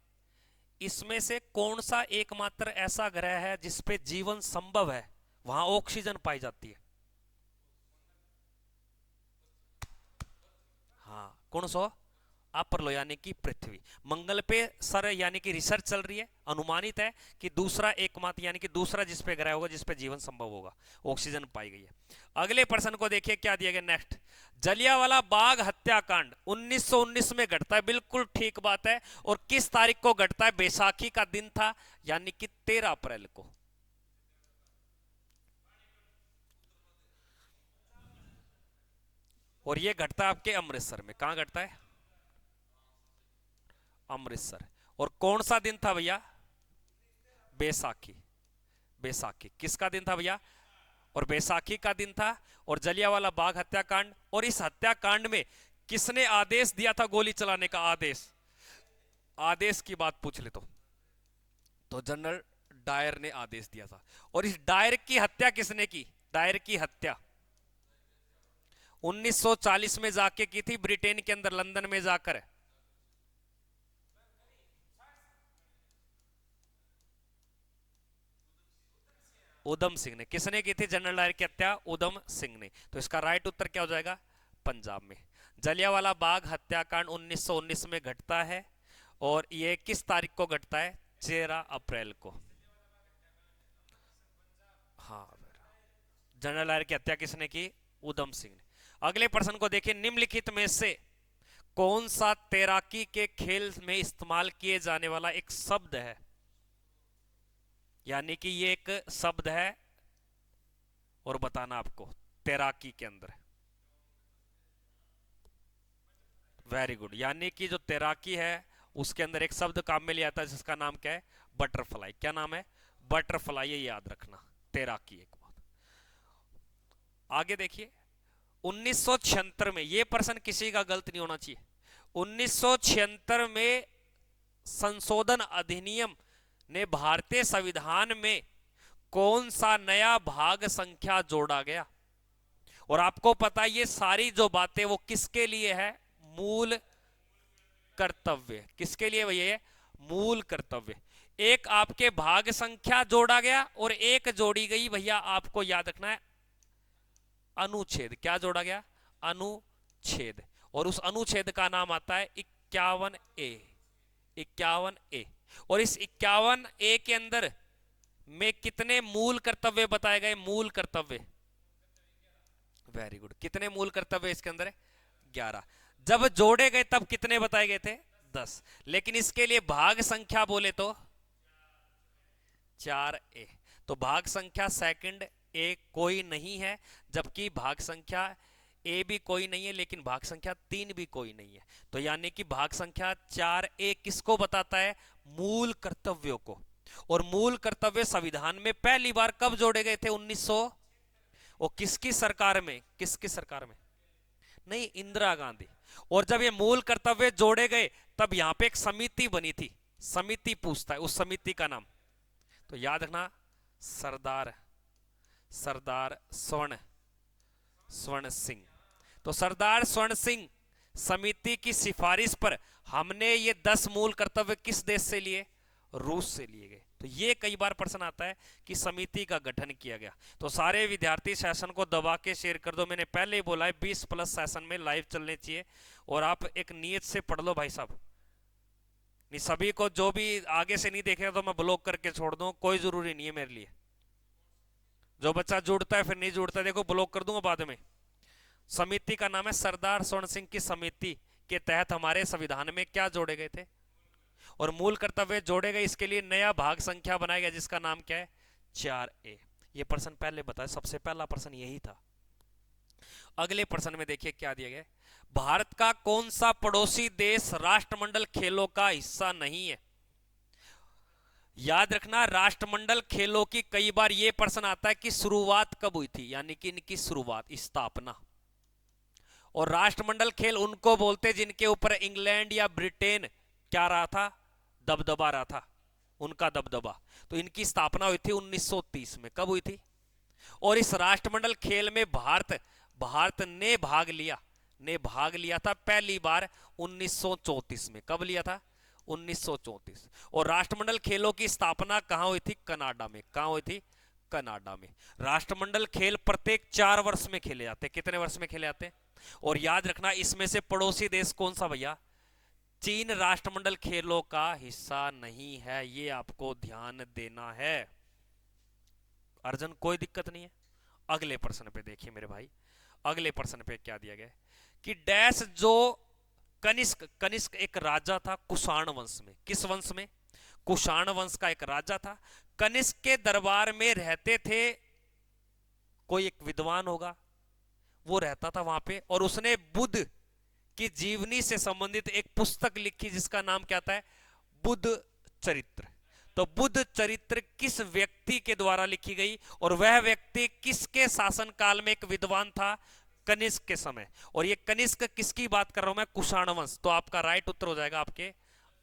इसमें से कौन सा एकमात्र ऐसा ग्रह है जिसपे जीवन संभव है, वहां ऑक्सीजन पाई जाती है? हाँ, कौन सा? अपोलो यानी कि पृथ्वी। मंगल पे सर यानी कि रिसर्च चल रही है, अनुमानित है कि दूसरा एकमात्र यानी कि दूसरा जिस पे ग्रह होगा जिस पे जीवन संभव होगा, ऑक्सीजन पाई गई है। अगले प्रश्न को देखिए क्या दिया गया नेक्स्ट। जलियांवाला बाग हत्याकांड 1919 में घटता है, बिल्कुल ठीक बात है। और किस तारीख को घटता है? बैसाखी का दिन था, यानी कि 13 अप्रैल को। और यह घटता है आपके अमृतसर में। कहां घटता है? अमृतसर। और कौन सा दिन था भैया? बैसाखी। बैसाखी किसका दिन था भैया? और बैसाखी का दिन था। और जलियांवाला बाग हत्याकांड, और इस हत्याकांड में किसने आदेश दिया था गोली चलाने का? आदेश, आदेश की बात पूछ ले तो जनरल डायर ने आदेश दिया था। और इस डायर की हत्या किसने की? डायर की हत्या 1940 में जाके की थी, ब्रिटेन के अंदर, लंदन में जाकर। उधम सिंह ने। किसने की थी जनरल डायर की हत्या? उधम सिंह ने। तो इसका राइट उत्तर क्या हो जाएगा? पंजाब में। जलियांवाला बाग हत्याकांड 1919 में घटता है, और यह किस तारीख को घटता है? 13 अप्रैल को। हाँ, जनरल डायर की हत्या किसने की? उधम सिंह ने। अगले प्रश्न को देखिए, निम्नलिखित में से कौन सा तैराकी के खेल में इस्तेमाल किए जाने वाला एक शब्द है? यानी कि ये एक शब्द है और बताना आपको तैराकी के अंदर। Very good. यानी कि जो तैराकी है उसके अंदर एक शब्द काम में लिया आता है जिसका नाम क्या है? बटरफ्लाई। क्या नाम है? बटरफ्लाई। ये याद रखना, तैराकी एक बात। आगे देखिए, 1976 में, ये प्रश्न किसी का गलत नहीं होना चाहिए, 1976 में संशोधन अधिनियम ने भारतीय संविधान में कौन सा नया भाग संख्या जोड़ा गया? और आपको पता है ये सारी जो बातें वो किसके लिए है? मूल कर्तव्य। किसके लिए भैया? मूल कर्तव्य। एक आपके भाग संख्या जोड़ा गया और एक जोड़ी गई भैया, आपको याद रखना है, अनुच्छेद। क्या जोड़ा गया? अनुच्छेद। और उस अनुच्छेद का नाम आता है 51A। 51A। और इस 51A के अंदर में कितने मूल कर्तव्य बताए गए? मूल कर्तव्य। Very good. कितने मूल कर्तव्य इसके अंदर है? 11। जब जोड़े गए तब कितने बताए गए थे? 10। लेकिन इसके लिए भाग संख्या बोले तो 4A। तो भाग संख्या सेकंड ए कोई नहीं है, जबकि भाग संख्या ए भी कोई नहीं है, लेकिन भाग संख्या 3 भी कोई नहीं है। तो यानी कि भाग संख्या 4A किसको बताता है? मूल कर्तव्यों को। और मूल कर्तव्य संविधान में पहली बार कब जोड़े गए थे? 1900। और किसकी सरकार में? किसकी सरकार में? नहीं, इंदिरा गांधी। और जब ये मूल कर्तव्य जोड़े गए तब यहां पे एक समिति बनी थी। समिति पूछता है उस समिति का नाम, तो याद रखना, सरदार सरदार स्वर्ण सिंह। तो सरदार स्वर्ण सिंह समिति की सिफारिश पर हमने ये 10 मूल कर्तव्य किस देश से लिए? रूस से लिए गए। तो ये कई बार प्रश्न आता है कि समिति का गठन किया गया। तो सारे विद्यार्थी सेशन को दबा के शेयर कर दो। मैंने पहले ही बोला है 20+ सेशन में लाइव चलने चाहिए, और आप एक नियत से पढ़ लो भाई साहब। नहीं, सभी को जो भी आगे से नहीं देखेगा तो मैं ब्लॉक करके छोड़ दूं, कोई जरूरी नहीं है मेरे लिए। जो बच्चा जुड़ता है फिर नहीं जुड़ता, देखो ब्लॉक कर दूंगा बाद में। समिति का नाम है सरदार स्वर्ण सिंह की समिति के तहत हमारे संविधान में क्या जोड़े गए थे? और मूल कर्तव्य जोड़े गए। इसके लिए नया भाग संख्या बनाया गया जिसका नाम क्या है? 4A। ये प्रश्न पहले बताया, सबसे पहला प्रश्न यही था। अगले प्रश्न में देखिए क्या दिया गया है। भारत का कौन सा पड़ोसी देश राष्ट्रमंडल खेलों का हिस्सा नहीं है? याद रखना, राष्ट्रमंडल खेलों की कई बार यह प्रश्न आता है कि शुरुआत कब हुई थी, यानी कि इनकी शुरुआत, स्थापना। और राष्ट्रमंडल खेल उनको बोलते जिनके ऊपर इंग्लैंड या ब्रिटेन क्या रहा था, दबदबा रहा था, उनका दबदबा। तो इनकी स्थापना हुई थी 1930 में। कब हुई थी? और इस राष्ट्रमंडल खेल में भारत भारत ने भाग लिया था पहली बार 1934 में। कब लिया था? 1934। और राष्ट्रमंडल खेलों की स्थापना कहां हुई थी? कनाडा में। कहां हुई थी? कनाडा में। राष्ट्रमंडल खेल प्रत्येक 4 वर्ष में खेले जाते हैं। कितने वर्ष में खेले जाते हैं? और याद रखना, इसमें से पड़ोसी देश कौन सा भैया? चीन राष्ट्रमंडल खेलों का हिस्सा नहीं है, ये आपको ध्यान देना है। अर्जन कोई दिक्कत नहीं है। अगले प्रश्न पे देखिए मेरे भाई, अगले प्रश्न पे क्या दिया गया कि डैश जो कनिष्क कनिष्क एक राजा था कुषाण वंश में। किस वंश में? कुषाण वंश का एक राजा था। कनिष्क के दरबार में रहते थे, कोई एक विद्वान होगा, वो रहता था वहां पे, और उसने बुद्ध की जीवनी से संबंधित एक पुस्तक लिखी जिसका नाम क्या था? बुद्ध चरित्र। तो बुद्ध चरित्र किस व्यक्ति के द्वारा लिखी गई, और वह व्यक्ति किसके शासनकाल में एक विद्वान था? कनिष्क के समय। और ये कनिष्क किसकी बात कर रहा हूं मैं? कुषाण वंश। तो आपका राइट उत्तर हो जाएगा आपके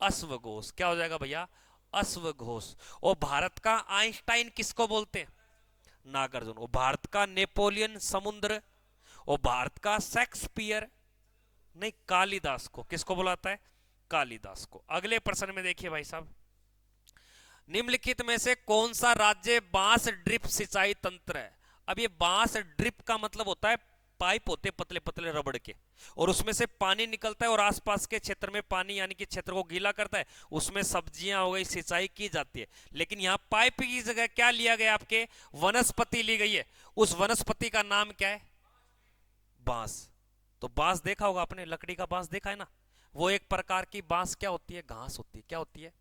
अश्वघोष। क्या हो जाएगा भैया? अश्वघोष। और भारत का आइंस्टाइन किसको बोलते हैं? नागार्जुन। और भारत का नेपोलियन समुद्र। और भारत का शेक्सपियर नहीं, कालिदास को। किसको बुलाता है? कालिदास को। अगले प्रश्न में देखिए भाई साहब, निम्नलिखित में से कौन सा राज्य बांस ड्रिप सिंचाई तंत्र है? अब ये बांस ड्रिप का मतलब होता है पाइप होते पतले पतले रबड़ के, और उसमें से पानी निकलता है और आसपास के क्षेत्र में पानी, यानी कि क्षेत्र को गीला करता है, उसमें सब्जियां हो गई, सिंचाई की जाती है। लेकिन यहाँ पाइप की जगह क्या लिया गया? आपके वनस्पति ली गई है। उस वनस्पति का नाम क्या है? बांस। तो बांस देखा होगा आपने, लकड़ी का बांस देखा है ना? वो एक प्रकार की बांस क्या होती है? घास होती है। क्या होती है?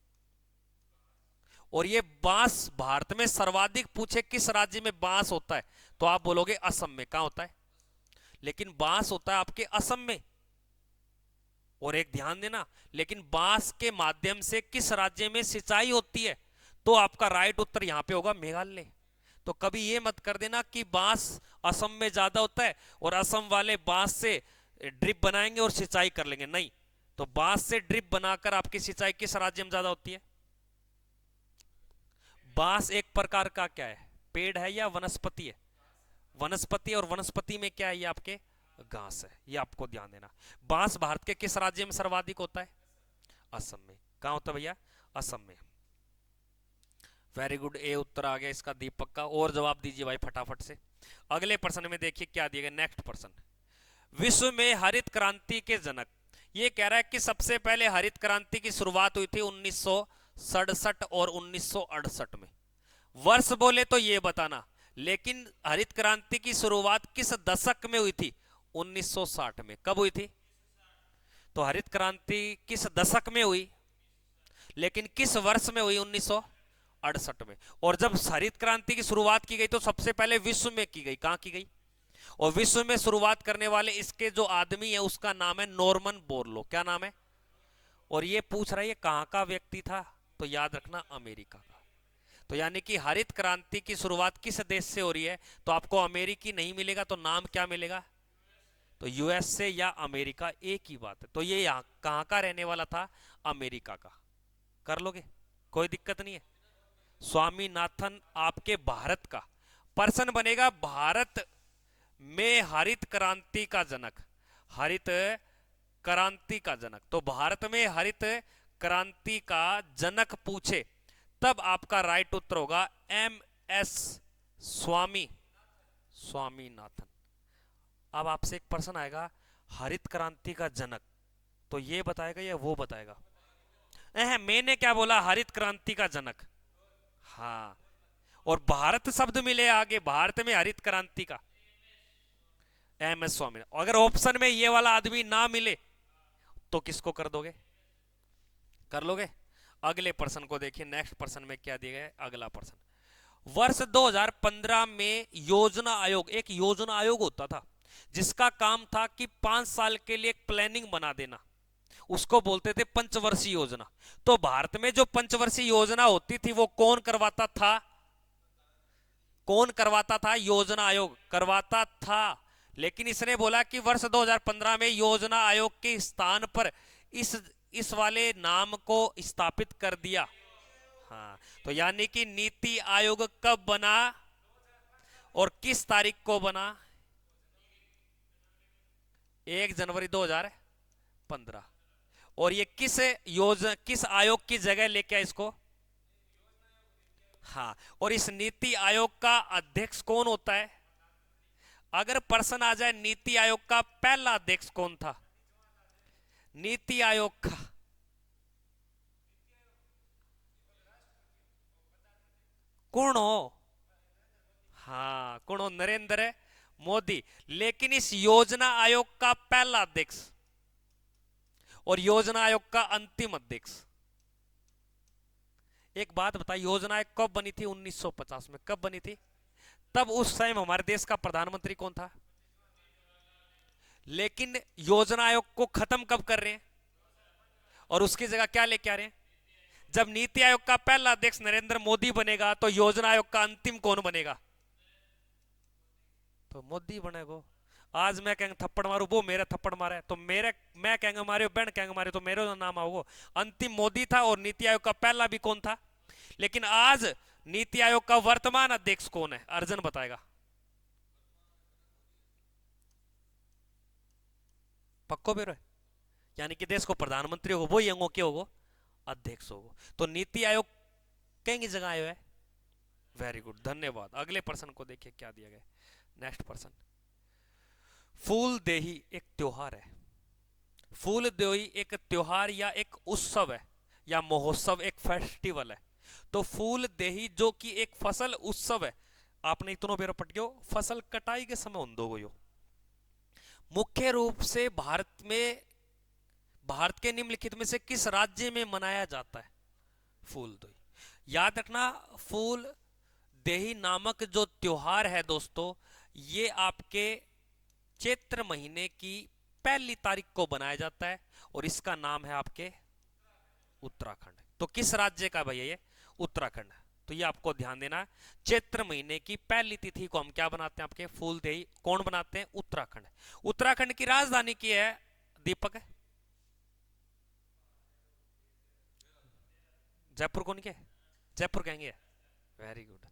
और ये बांस भारत में सर्वाधिक पूछे किस राज्य में बांस होता है, तो आप बोलोगे असम में। कहां होता है? लेकिन बांस होता है आपके असम में। और एक ध्यान देना, लेकिन बांस के माध्यम से किस राज्य में सिंचाई होती है, तो आपका राइट उत्तर यहां पे होगा मेघालय। तो कभी ये मत कर देना कि बांस असम में ज्यादा होता है और असम वाले बांस से ड्रिप बनाएंगे और सिंचाई कर लेंगे, नहीं। तो बांस से ड्रिप बनाकर आपकी सिंचाई किस राज्य में ज्यादा होती है? बांस एक प्रकार का क्या है? पेड़ है या वनस्पति है? वनस्पति। और वनस्पति में क्या है? ये आपके घास है। ये आपको ध्यान देना। बांस भारत के किस राज्य में सर्वाधिक होता है? असम में। कहां होता है भैया? असम में। वेरी गुड, ए उत्तर आ गया इसका दीपक का। और जवाब दीजिए भाई फटाफट से। अगले प्रश्न में देखिए क्या दिया गया, नेक्स्ट प्रश्न। विश्व में हरित क्रांति के जनक, ये कह रहा है कि सबसे पहले हरित क्रांति की शुरुआत हुई थी 1967 और 1968 में। वर्ष बोले तो ये बताना, लेकिन हरित क्रांति की शुरुआत किस दशक में हुई थी? 1960 में। कब हुई थी? तो हरित क्रांति किस दशक में हुई, लेकिन किस वर्ष में हुई? 1968 में। और जब हरित क्रांति की शुरुआत की गई तो सबसे पहले विश्व में की गई। कहां की गई? और विश्व में शुरुआत करने वाले इसके जो आदमी है उसका नाम है नॉर्मन बोरलो। क्या नाम है? और ये पूछ रहा है ये कहां का व्यक्ति था, तो याद रखना अमेरिका का। तो यानी कि हरित क्रांति की शुरुआत किस देश से हो रही है, तो आपको अमेरिकी नहीं मिलेगा, तो नाम क्या मिलेगा? तो यूएस से या अमेरिका, एक ही बात है। तो ये यहां कहां का रहने वाला था? अमेरिका का। कर लोगे, कोई दिक्कत नहीं है। स्वामीनाथन आपके भारत का पर्सन बनेगा। भारत में हरित क्रांति का जनक, हरित क्रांति का जनक। तो भारत में हरित क्रांति का जनक पूछे तब आपका राइट उत्तर होगा एम एस स्वामीनाथन। अब आपसे एक प्रश्न आएगा, हरित क्रांति का जनक, तो ये बताएगा या वो बताएगा? मैंने क्या बोला? हरित क्रांति का जनक। हाँ, और भारत शब्द मिले आगे, भारत में हरित क्रांति का एम एस स्वामीनाथन। अगर ऑप्शन में ये वाला आदमी ना मिले तो किसको कर दोगे? कर लोगे? अगले प्रश्न को देखिए, नेक्स्ट प्रश्न में क्या दिया गया है। अगला प्रश्न, वर्ष 2015 में योजना आयोग, एक योजना आयोग होता था जिसका काम था कि 5 साल के लिए एक प्लानिंग बना देना, उसको बोलते थे पंचवर्षीय योजना। तो भारत में जो पंचवर्षीय योजना होती थी वो कौन करवाता था? कौन करवाता था? योजना आयोग करवाता था। लेकिन इसने बोला कि वर्ष 2015 में योजना आयोग के स्थान पर इस वाले नाम को स्थापित कर दिया। हाँ, तो यानी कि नीति आयोग कब बना और किस तारीख को बना? 1 जनवरी 2015। और ये किस आयोग की जगह लेके आए इसको? हाँ, और इस नीति आयोग का अध्यक्ष कौन होता है? अगर प्रश्न आ जाए नीति आयोग का पहला अध्यक्ष कौन था? नीति आयोग का कौन हो? हाँ, कौन हो? नरेंद्र मोदी। लेकिन इस योजना आयोग का पहला अध्यक्ष और योजना आयोग का अंतिम अध्यक्ष, एक बात बताइए, योजना आयोग कब बनी थी? 1950 में। कब बनी थी? तब उस टाइम हमारे देश का प्रधानमंत्री कौन था? लेकिन योजना आयोग को खत्म कब कर रहे हैं और उसकी जगह क्या लेके आ रहे हैं? जब नीति आयोग का पहला अध्यक्ष नरेंद्र मोदी बनेगा तो योजना आयोग का अंतिम कौन बनेगा? तो मोदी बनेगा। आज मैं कहेंगे थप्पड़ मारू, वो मेरा थप्पड़ मारा है तो मैं कहेंगे मारे, बहन कहेंगे मारे, तो मेरा नाम आओगे। अंतिम मोदी था और नीति आयोग का पहला भी कौन था? लेकिन आज नीति आयोग का वर्तमान अध्यक्ष कौन है? अर्जन बताएगा। पक्को बेरो है, यानी कि देश को प्रधानमंत्री होगा वो यंगो के होगा अध्यक्ष होगा। तो नीति आयोग कहीं जगह आयो है। वेरी गुड, धन्यवाद। अगले प्रश्न को देखिए क्या दिया गया। नेक्स्ट प्रश्न, फूल देही एक त्योहार है। फूल देही एक त्योहार या एक उत्सव है या महोत्सव, एक फेस्टिवल है। तो फूल देही जो कि एक फसल उत्सव है, आपने इतनों बेरो पट गयो, फसल कटाई के समय उन दो गयो। मुख्य रूप से भारत के निम्नलिखित में से किस राज्य में मनाया जाता है फूल देही? याद रखना, फूल देही नामक जो त्योहार है दोस्तों, ये आपके चैत्र महीने की पहली तारीख को बनाया जाता है और इसका नाम है आपके उत्तराखंड। तो किस राज्य का भैया ये? उत्तराखंड। तो ये आपको ध्यान देना है, चैत्र महीने की पहली तिथि को हम क्या बनाते हैं? आपके फूल देही। कौन बनाते हैं? उत्तराखंड। उत्तराखंड की राजधानी की है दीपक? जयपुर कौन के? जयपुर कहेंगे। Very good.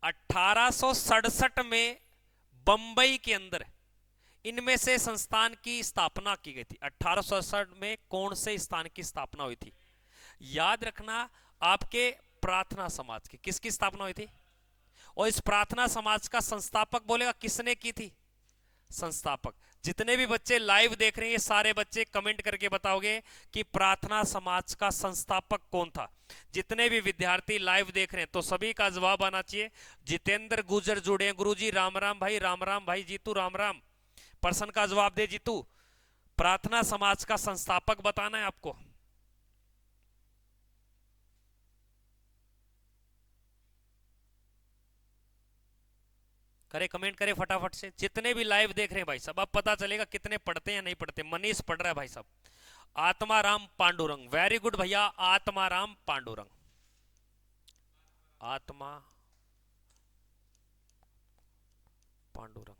1867 में बंबई के अंदर इनमें से संस्थान की स्थापना की गई थी। 1867 में कौन से स्थान की स्थापना हुई थी? याद रखना, आपके प्रार्थना समाज की। किसकी स्थापना हुई थी? और इस प्रार्थना समाज का संस्थापक बोलेगा किसने की थी? संस्थापक। जितने भी बच्चे लाइव देख रहे हैं, ये सारे बच्चे कमेंट करके बताओगे कि प्रार्थना समाज का संस्थापक कौन था। जितने भी विद्यार्थी लाइव देख रहे हैं तो सभी का जवाब आना चाहिए। जितेंद्र गुजर जुड़े हैं, गुरुजी राम राम भाई, राम राम भाई। जीतू राम राम। प्रश्न का जवाब दे जीतू। प्रार्थना समाज का संस्थापक बताना है आपको। करे कमेंट करे फटाफट से। जितने भी लाइव देख रहे हैं भाई सब, अब पता चलेगा कितने पढ़ते हैं या नहीं पढ़ते। मनीष पढ़ रहा है भाई सब। आत्माराम पांडुरंग, वेरी गुड भैया। आत्माराम पांडुरंग, आत्मा पांडुरंग।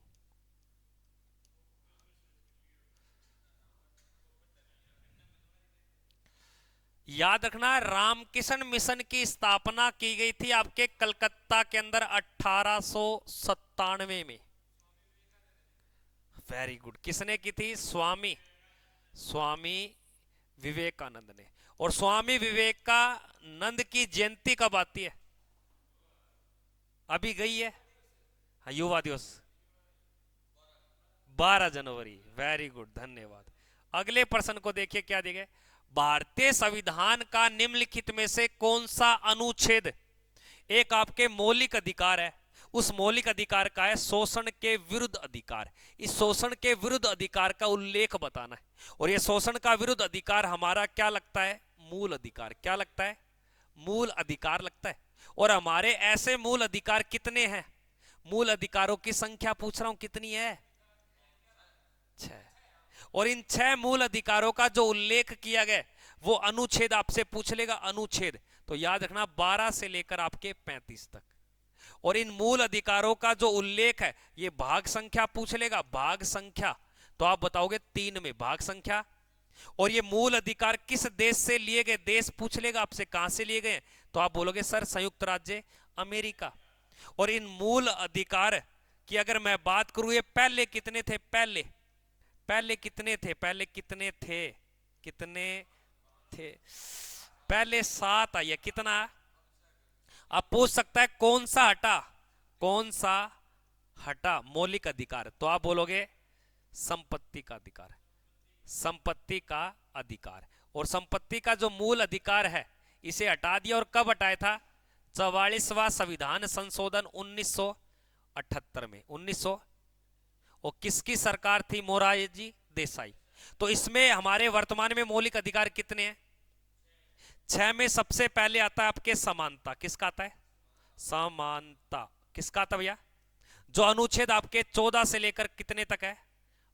याद रखना, रामकृष्ण मिशन की स्थापना की गई थी आपके कलकत्ता के अंदर 1897 में। Very good. किसने की थी? स्वामी विवेकानंद ने। और स्वामी विवेकानंद की जयंती कब आती है? अभी गई है। हाँ, युवा दिवस 12 जनवरी। वेरी गुड, धन्यवाद। अगले प्रश्न को देखिए क्या दिया गया। भारतीय संविधान का निम्नलिखित में से कौन सा अनुच्छेद एक आपके मौलिक अधिकार है? उस मौलिक अधिकार का है शोषण के विरुद्ध अधिकार। इस शोषण के विरुद्ध अधिकार का उल्लेख बताना है। और यह शोषण का विरुद्ध अधिकार हमारा क्या लगता है? मूल अधिकार। क्या लगता है? मूल अधिकार लगता है। और हमारे ऐसे मूल अधिकार कितने हैं? मूल अधिकारों की संख्या पूछ रहा हूं, कितनी है? 6। और इन 6 मूल अधिकारों का जो उल्लेख किया गया वो अनुच्छेद आपसे पूछ लेगा, अनुच्छेद। तो याद रखना 12 से लेकर आपके 35 तक। और इन मूल अधिकारों का जो उल्लेख है ये भाग संख्या पूछ लेगा, भाग संख्या। तो आप बताओगे 3 में भाग संख्या। और ये मूल अधिकार किस देश से लिए गए, देश पूछ लेगा आपसे, कहां से लिए गए? तो आप बोलोगे सर संयुक्त राज्य अमेरिका। और इन मूल अधिकार की अगर मैं बात करूं, ये पहले कितने थे? पहले पहले कितने थे? पहले कितने थे? कितने थे? पहले 7 आई है। कितना? आप पूछ सकता है कौन सा हटा, कौन सा हटा मौलिक अधिकार? तो आप बोलोगे संपत्ति का अधिकार, संपत्ति का अधिकार। और संपत्ति का जो मूल अधिकार है इसे हटा दिया। और कब हटाया था? 44वां संविधान संशोधन 1978 में। 1900। और किसकी सरकार थी? मोरारजी देसाई। तो इसमें हमारे वर्तमान में मौलिक अधिकार कितने हैं? 6 में सबसे पहले आता है आपके समानता। किसका आता है? समानता। किसका आता भैया? जो अनुच्छेद आपके 14 से लेकर कितने तक है?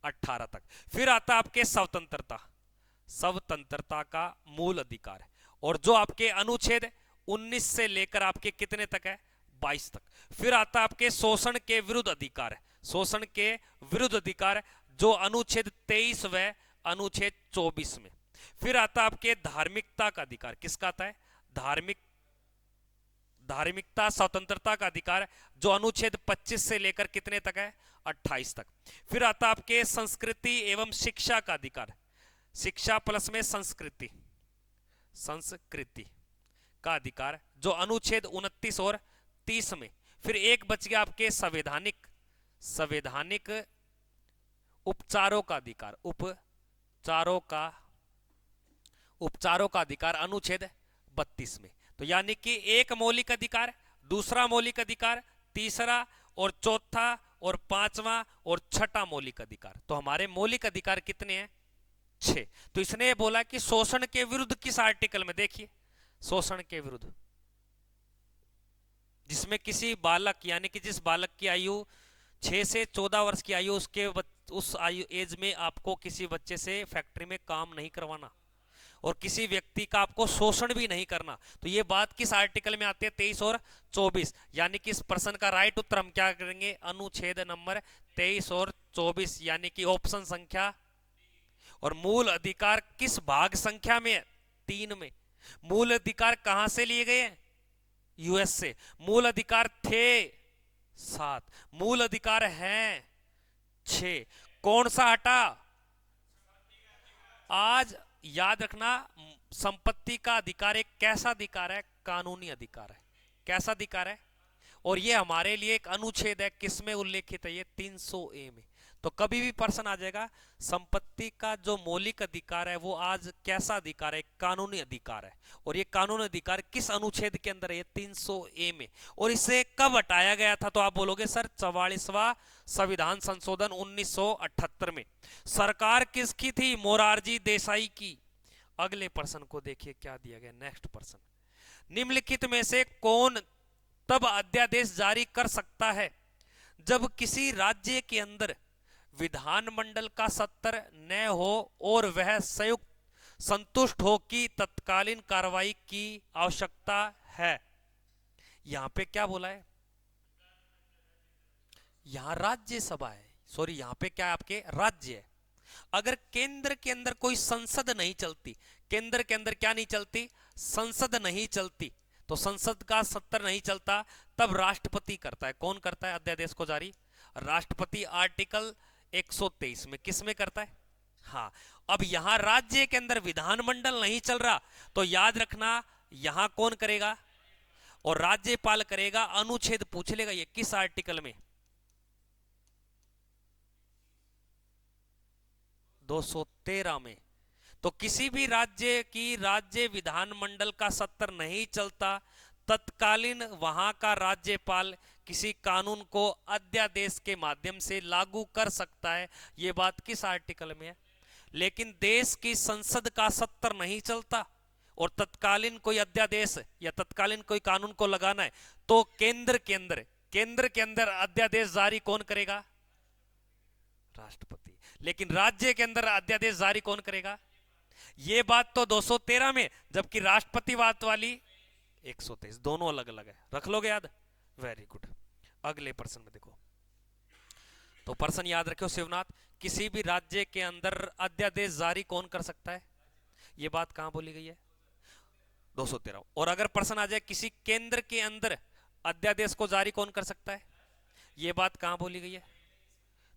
18 तक। फिर आता है आपके स्वतंत्रता, स्वतंत्रता का मूल अधिकार। और जो आपके अनुच्छेद 19 से लेकर आपके कितने तक है? 22 तक। फिर आता है आपके शोषण के विरुद्ध अधिकार, शोषण के विरुद्ध अधिकार जो अनुच्छेद 23 व अनुच्छेद 24 में। फिर आता है आपके धार्मिकता का अधिकार। किसका आता है? धार्मिकता स्वतंत्रता का अधिकार जो अनुच्छेद 25 से लेकर कितने तक है? 28 तक। फिर आता आपके संस्कृति एवं शिक्षा का अधिकार, शिक्षा प्लस में संस्कृति, संस्कृति का अधिकार जो अनुच्छेद 29 और 30 में। फिर एक बच गया आपके संवैधानिक, संवैधानिक उपचारों का अधिकार, उपचारों का अधिकार अनुच्छेद 32 में। तो यानी कि एक मौलिक अधिकार, दूसरा मौलिक अधिकार, तीसरा और चौथा और पांचवा और छठा मौलिक अधिकार। तो हमारे मौलिक अधिकार कितने हैं? 6। तो इसने बोला कि शोषण के विरुद्ध किस आर्टिकल में? देखिए शोषण के विरुद्ध, जिसमें किसी बालक यानी कि जिस बालक की आयु 6 से 14 वर्ष की आयु, उसके उस आयु एज में आपको किसी बच्चे से फैक्ट्री में काम नहीं करवाना और किसी व्यक्ति का आपको शोषण भी नहीं करना। तो ये बात किस आर्टिकल में आती है? 23 और 24। यानी कि इस प्रश्न का राइट उत्तर हम क्या करेंगे? अनुच्छेद नंबर 23 और 24 यानी कि ऑप्शन संख्या। और मूल अधिकार किस भाग संख्या में है? 3 में। मूल अधिकार कहां से लिए गए हैं? यूएस से। मूल अधिकार थे 7, मूल अधिकार हैं 6। कौन सा हटा? आज याद रखना संपत्ति का अधिकार एक कैसा अधिकार है? कानूनी अधिकार है। कैसा अधिकार है? और ये हमारे लिए एक अनुच्छेद है, किसमें उल्लेखित है? ये 300A में। तो कभी भी प्रश्न आ जाएगा संपत्ति का जो मौलिक अधिकार है वो आज कैसा अधिकार है? कानूनी अधिकार है। और ये कानूनी अधिकार किस अनुच्छेद के अंदर है? 300A में। और इसे कब हटाया गया था? तो आप बोलोगे सर 44वां संविधान संशोधन 1978 में। सरकार किसकी थी? मोरारजी देसाई की। अगले प्रश्न को देखिए क्या दिया गया। नेक्स्ट प्रश्न, निम्नलिखित में से कौन तब अध्यादेश जारी कर सकता है जब किसी राज्य के अंदर विधानमंडल का सत्र न हो और वह संयुक्त संतुष्ट हो कि तत्कालीन कार्रवाई की आवश्यकता है? यहां पे क्या बोला है? यहां राज्यसभा है, सॉरी यहां पे क्या है? आपके राज्य है। अगर केंद्र के अंदर कोई संसद नहीं चलती, केंद्र के अंदर क्या नहीं चलती? संसद नहीं चलती, तो संसद का सत्र नहीं चलता, तब राष्ट्रपति करता है। कौन करता है अध्यादेश को जारी? राष्ट्रपति। आर्टिकल 123 में। किस में करता है? हाँ। अब यहां राज्य के अंदर विधानमंडल नहीं चल रहा तो याद रखना यहां कौन करेगा? और राज्यपाल करेगा। अनुच्छेद पूछ लेगा ये किस आर्टिकल में? 213 में। तो किसी भी राज्य की राज्य विधानमंडल का सत्र नहीं चलता, तत्कालीन वहां का राज्यपाल किसी कानून को अध्यादेश के माध्यम से लागू कर सकता है। यह बात किस आर्टिकल में है? लेकिन देश की संसद का सत्र नहीं चलता और तत्कालीन कोई अध्यादेश या तत्कालीन कोई कानून को लगाना है तो केंद्र के अंदर केंद्र के अंदर अध्यादेश जारी कौन करेगा? राष्ट्रपति। लेकिन राज्य के अंदर अध्यादेश जारी कौन करेगा? ये बात तो 213 में, जबकि राष्ट्रपतिवाद वाली 123। दोनों अलग अलग है, रख लोगे याद? Very good. अगले प्रश्न में देखो, तो प्रश्न याद रखो शिवनाथ, किसी भी राज्य के अंदर अध्यादेश जारी कौन कर सकता है? ये बात कहां बोली गई है? 213। और अगर प्रश्न आ जाए किसी केंद्र के अंदर अध्यादेश को जारी कौन कर सकता है? ये बात कहां बोली गई है?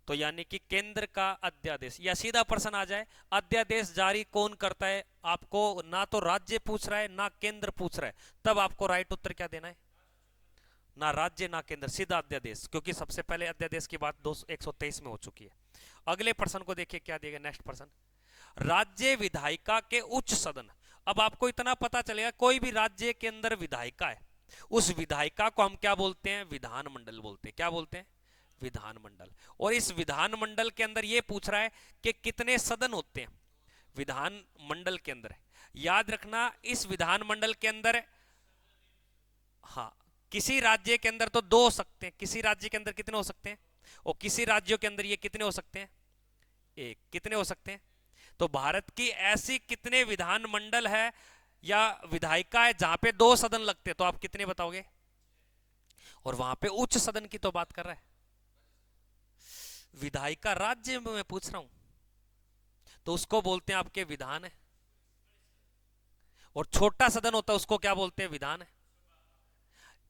तो यानी कि केंद्र का अध्यादेश, या सीधा प्रश्न आ जाए अध्यादेश जारी कौन करता है, आपको ना तो राज्य पूछ रहा है ना केंद्र पूछ रहा है, तब आपको राइट उत्तर क्या देना है? ना राज्य ना केंद्र, सीधा अध्यादेश, क्योंकि सबसे पहले अध्यादेश की बात 123 में हो चुकी है। अगले प्रश्न को देखिए क्या दिया गया, नेक्स्ट प्रश्न, राज्य विधायिका के उच्च सदन। अब आपको इतना पता चलेगा कोई भी राज्य के अंदर विधायिका है, उस विधायिका को हम क्या बोलते हैं? विधानमंडल बोलते हैं। क्या बोलते हैं? विधानमंडल। और इस विधानमंडल के अंदर यह पूछ रहा है कि कितने सदन होते हैं विधानमंडल के अंदर। याद रखना इस विधानमंडल के अंदर, हाँ, किसी राज्य के अंदर तो 2 हो सकते हैं, किसी राज्य के अंदर कितने हो सकते हैं? और किसी राज्यों के अंदर ये कितने हो सकते हैं? 1। कितने हो सकते हैं? तो भारत की ऐसी कितने विधानमंडल है या विधायिका है जहां पे 2 सदन लगते हैं, तो आप कितने बताओगे? और वहां पे उच्च सदन की तो बात कर रहा है, विधायिका राज्य में मैं पूछ रहा हूं, तो उसको बोलते हैं आपके विधान है। और छोटा सदन होता है उसको क्या बोलते हैं? विधान है।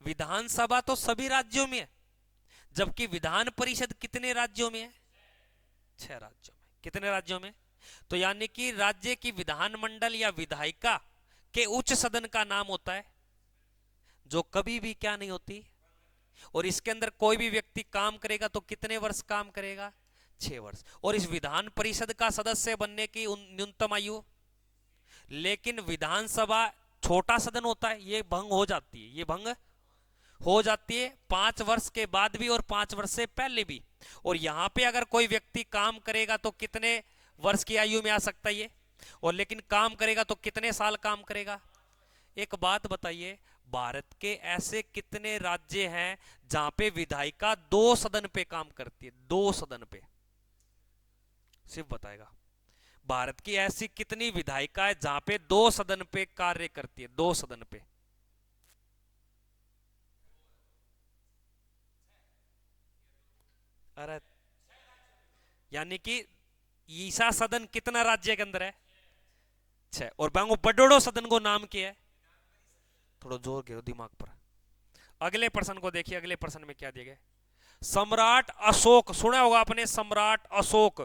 विधानसभा तो सभी राज्यों में है, जबकि विधान परिषद कितने राज्यों में है? 6 राज्यों में। कितने राज्यों में? तो यानी कि राज्य की विधानमंडल या विधायिका के उच्च सदन का नाम होता है, जो कभी भी क्या नहीं होती, और इसके अंदर कोई भी व्यक्ति काम करेगा तो कितने वर्ष काम करेगा? 6 वर्ष। और इस विधान परिषद का सदस्य बनने की न्यूनतम आयु, लेकिन विधानसभा छोटा सदन होता है, ये भंग हो जाती है, ये भंग हो जाती है 5 वर्ष के बाद भी और 5 वर्ष से पहले भी। और यहां पे अगर कोई व्यक्ति काम करेगा तो कितने वर्ष की आयु में आ सकता है ये, और लेकिन काम करेगा तो कितने साल काम करेगा? एक बात बताइए, भारत के ऐसे कितने राज्य हैं जहां पे विधायिका 2 सदन पे काम करती है? 2 सदन पे, सिर्फ बताएगा भारत की ऐसी कितनी विधायिका है जहां पे 2 सदन पे कार्य करती है? 2 सदन पे। अरे यानी कि ईसा सदन कितना राज्य के अंदर है? 6। और बांगो बडोड़ो सदन को नाम क्या है? थोड़ा जोर के दिमाग पर। अगले प्रश्न को देखिए, अगले प्रश्न में क्या दिया गया? सम्राट अशोक, सुना होगा आपने, सम्राट अशोक,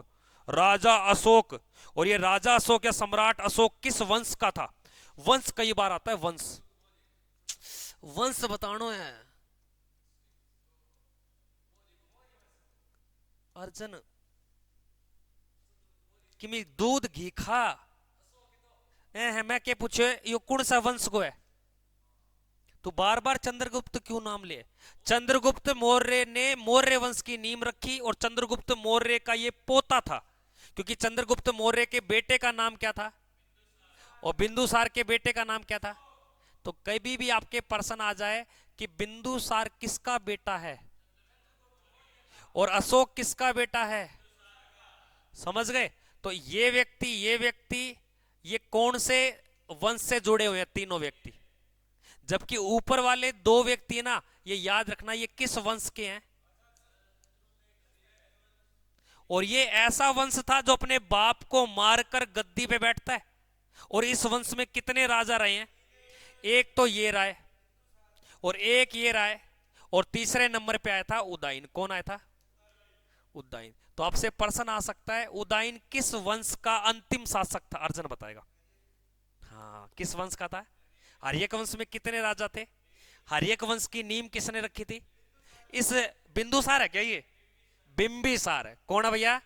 राजा अशोक। और ये राजा अशोक या सम्राट अशोक किस वंश का था? वंश कई बार आता है, वंश, वंश बताना है। अर्जन कि मैं दूध घी खा है, मैं क्या पूछे ये कौन सा वंश को है? तो बार बार चंद्रगुप्त क्यों नाम ले? चंद्रगुप्त मौर्य ने मौर्य वंश की नींव रखी, और चंद्रगुप्त मौर्य का ये पोता था, क्योंकि चंद्रगुप्त मौर्य के बेटे का नाम क्या था? और बिंदुसार के बेटे का नाम क्या था? तो कभी भी आपके प्रश्न आ जाए कि बिंदुसार किसका बेटा है और अशोक किसका बेटा है, समझ गए? तो ये व्यक्ति ये कौन से वंश से जुड़े हुए हैं? तीनों व्यक्ति। जबकि ऊपर वाले 2 व्यक्ति ना, ये याद रखना ये किस वंश के हैं? और ये ऐसा वंश था जो अपने बाप को मारकर गद्दी पे बैठता है। और इस वंश में कितने राजा रहे हैं? एक तो ये रहा है, और एक ये रहा है, और तीसरे नंबर पे आया था उदयन। कौन आया था? उदयन। तो आपसे प्रश्न आ सकता है उदयन किस वंश का अंतिम शासक था? अर्जुन बताएगा। हाँ, किस वंश का था? हर्यक वंश में कितने राजा थे? हर्यक वंश की नींव किसने रखी थी? इस बिंदुसार है क्या ये? बिंबिसार है। कौन है भैया?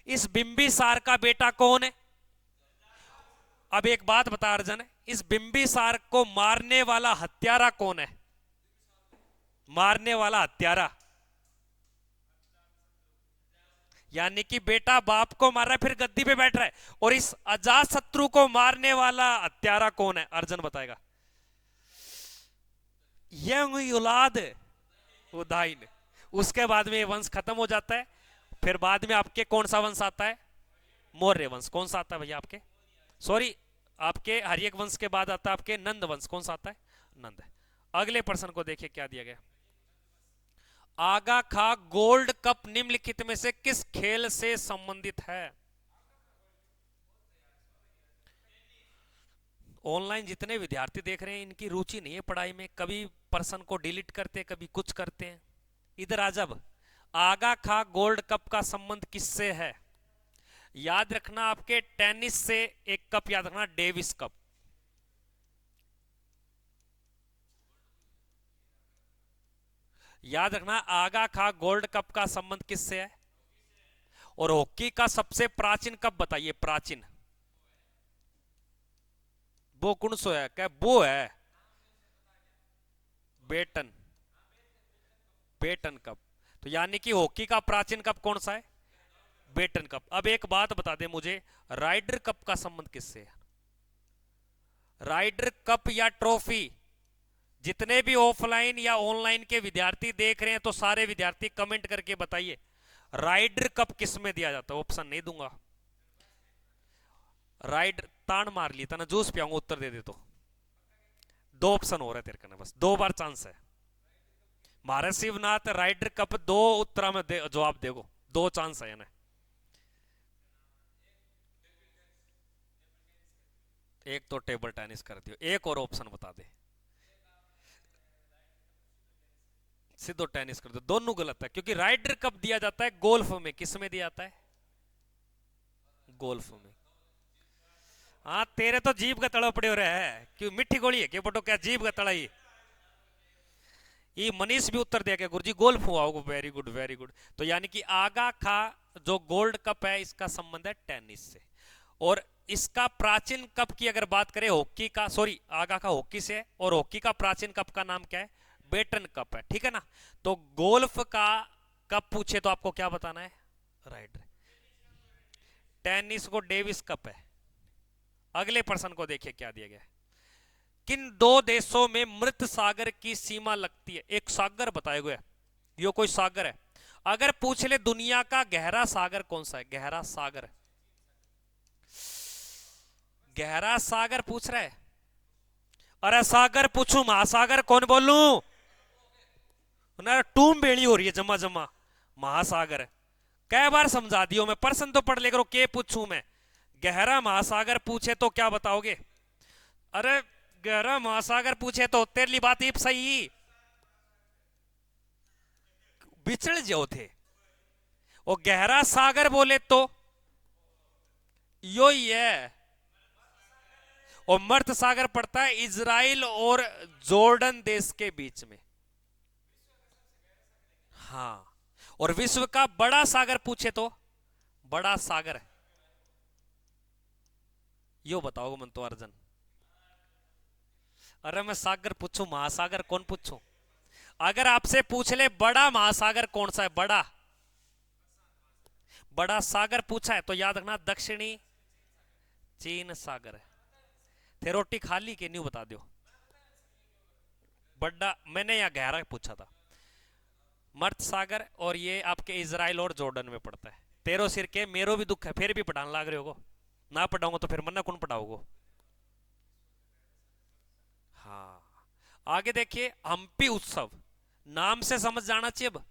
इस बिंबिसार का बेटा कौन है? अब एक बात बता अर्जुन, इस बिंबिसार को मारने वाला हत्यारा कौन है? मारने वाला हत्यारा, यानी कि बेटा बाप को मार रहा है फिर गद्दी पे बैठ रहा है, और इस अजात शत्रु को मारने वाला हत्यारा कौन है? अर्जुन बताएगा। यंग औलाद उदाइन। उसके बाद में ये वंश खत्म हो जाता है। फिर बाद में आपके कौन सा वंश आता है? मौर्य वंश। कौन सा आता है भैया आपके? सॉरी, आपके हर्यक वंश के बाद आता है आपके नंद वंश। कौन सा आता है? नंद। अगले प्रश्न को देखिए क्या दिया गया। आगा खा गोल्ड कप निम्नलिखित में से किस खेल से संबंधित है? ऑनलाइन जितने विद्यार्थी देख रहे हैं इनकी रुचि नहीं है पढ़ाई में, कभी प्रश्न को डिलीट करते हैं, कभी कुछ करते हैं। इधर आ जब आगा खा गोल्ड कप का संबंध किससे है? याद रखना आपके टेनिस से एक कप याद रखना, डेविस कप। याद रखना आगा खा गोल्ड कप का संबंध किससे है? और हॉकी का सबसे प्राचीन कप बताइए, प्राचीन। वो कौन सो है? क्या वो है? बेटन। Beighton cup. तो यानी कि हॉकी का प्राचीन कप कौन सा है? Beighton cup. अब एक बात बता दे मुझे, राइडर कप का संबंध किससे है? राइडर कप या ट्रॉफी, जितने भी ऑफलाइन या ऑनलाइन के विद्यार्थी देख रहे हैं तो सारे विद्यार्थी कमेंट करके बताइए राइडर कप किस में दिया जाता है? ऑप्शन नहीं दूंगा। राइडर तान मार ली था ना, जूस पियाऊंगा उत्तर दे दे तो। दो ऑप्शन हो रहा है तेरे का, बस दो बार चांस है। महाराज शिवनाथ राइडर कप दो उत्तर में जवाब देगो, दो चांस है ना। एक तो टेबल टेनिस कर दियो, एक और ऑप्शन बता दे। सीधो टेनिस कर दो, दोनों गलत है क्योंकि राइडर कप दिया जाता है गोल्फ में। किस में दिया जाता है? गोल्फ में। हाँ तेरे तो जीभ का तड़ा पड़े हो रहा है, क्यों मिट्टी गोली है क्या बटो? क्या जीभ का तड़ा ही? ये मनीष भी उत्तर दिया क्या गुरुजी? गोल्फ हुआ होगा। Very good very good. तो यानी कि आगा खा जो गोल्ड कप है इसका संबंध है टेनिस से। और इसका प्राचीन कप की अगर बात करें हॉकी का, सॉरी आगा का हॉकी से है, और हॉकी का प्राचीन कप का नाम क्या है? बेटन कप है, ठीक है ना। तो गोल्फ का कप पूछे तो आपको क्या बताना है? राइट। टेनिस को डेविस कप है। अगले प्रश्न को देखिए क्या दिया गया है। किन दो देशों में मृत सागर की सीमा लगती है? एक सागर बताया गया, यो कोई सागर है। अगर पूछ ले दुनिया का गहरा सागर कौन सा है? गहरा सागर, गहरा सागर पूछ रहा है। अरे सागर पूछू, महासागर कौन बोलू ना? टूम बेड़ी हो रही है जमा जमा। महासागर कई बार समझा दियो मैं, प्रश्न तो पढ़ लेकर के पूछूं मैं। गहरा महासागर पूछे तो क्या बताओगे? अरे गहरा महासागर पूछे तो तेरे लिए बात ही सही, बिछड़ जाओ थे। और गहरा सागर बोले तो यो ही है। और मर्त सागर पड़ता है इजराइल और जॉर्डन देश के बीच में। हाँ। और विश्व का बड़ा सागर पूछे तो बड़ा सागर है, यो बताओ मन तो अर्जन। अरे मैं सागर पूछूं, महासागर कौन पूछूं? अगर आपसे पूछ ले बड़ा महासागर कौन सा है, बड़ा बड़ा सागर पूछा है तो याद रखना दक्षिणी चीन सागर है। थे रोटी खाली के नहीं बता दो। बड़ा मैंने यहाँ गहरा पूछा था। मर्त सागर, और ये आपके इजराइल और जॉर्डन में पड़ता है। तेरो सिर के मेरो भी दुख है, फिर भी पढ़ाने लाग रहे हो। ना पढ़ाऊंगा तो फिर मन्ना कौन पढ़ाओगे? हाँ। आगे देखिए, हम्पी उत्सव नाम से समझ जाना चाहिए। अब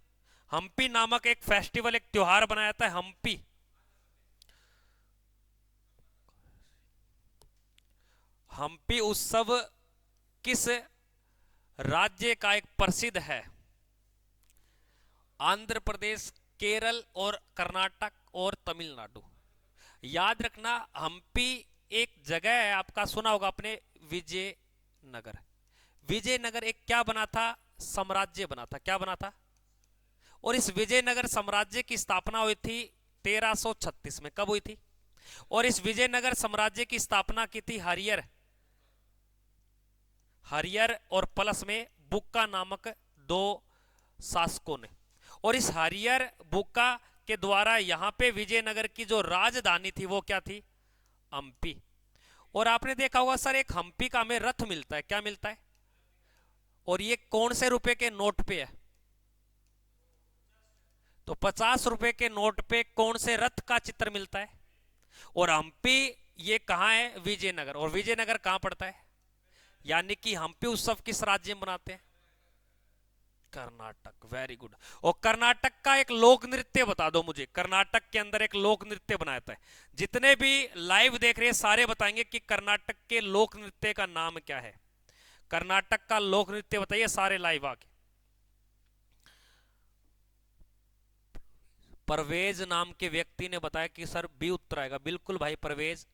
हम्पी नामक एक फेस्टिवल, एक त्योहार बनाया जाता है हम्पी। हम्पी उत्सव किस राज्य का एक प्रसिद्ध है? आंध्र प्रदेश, केरल और कर्नाटक और तमिलनाडु। याद रखना हम्पी एक जगह है, आपका सुना होगा आपने, विजयनगर। विजयनगर एक क्या बना था? साम्राज्य बना था। क्या बना था? और इस विजयनगर साम्राज्य की स्थापना हुई थी 1336 में। कब हुई थी? और इस विजयनगर साम्राज्य की स्थापना की थी हरियर, हरियर और प्लस में बुक्का नामक दो शासकों ने। और इस हरियर बुक्का के द्वारा यहां पे विजयनगर की जो राजधानी थी वो क्या थी? हम्पी। और आपने देखा होगा सर, एक हम्पी का हमें रथ मिलता है। क्या मिलता है? और ये कौन से रुपए के नोट पे है? तो 50 रुपए के नोट पे कौन से रथ का चित्र मिलता है? और हम्पी ये कहाँ है? विजयनगर। और विजयनगर कहाँ पड़ता है? यानी कि हम्पी उत्सव किस राज्य में मनाते हैं? कर्नाटक। Very good. और कर्नाटक का एक लोक नृत्य बता दो मुझे, कर्नाटक के अंदर एक लोक नृत्य बनाया था। जितने भी लाइव देख रहे हैं सारे बताएंगे कि कर्नाटक के लोक नृत्य का नाम क्या है। कर्नाटक का लोक नृत्य बताइए सारे लाइव आके। परवेज नाम के व्यक्ति ने बताया कि सर बी उत्तर आएगा। बिल्कुल भाई परवेज,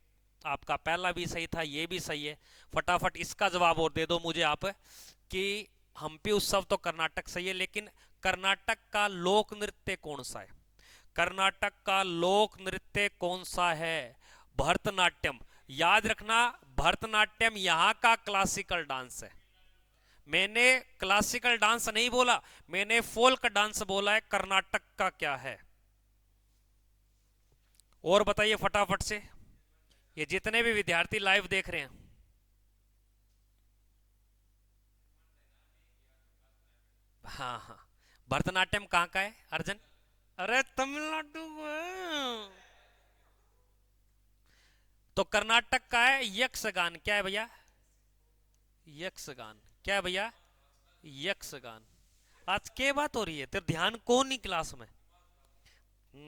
आपका पहला भी सही था, ये भी सही है। फटाफट इसका जवाब और दे दो मुझे आप कि हम्पी उत्सव तो कर्नाटक सही है, लेकिन कर्नाटक का लोक नृत्य कौन सा है? कर्नाटक का लोक नृत्य कौन सा है? भरतनाट्यम। याद रखना, भरतनाट्यम यहां का क्लासिकल डांस है। मैंने क्लासिकल डांस नहीं बोला, मैंने फोल्क डांस बोला है। कर्नाटक का क्या है? और बताइए फटाफट से, ये जितने भी विद्यार्थी लाइव देख रहे हैं। हाँ हाँ, भरतनाट्यम कहाँ का है अर्जन? अरे तमिलनाडु में। तो कर्नाटक का है यक्षगान। क्या है भैया? यक्षगान। क्या है भैया? यक्षगान। आज के बात हो रही है, तेरे ध्यान कौन नहीं क्लास में?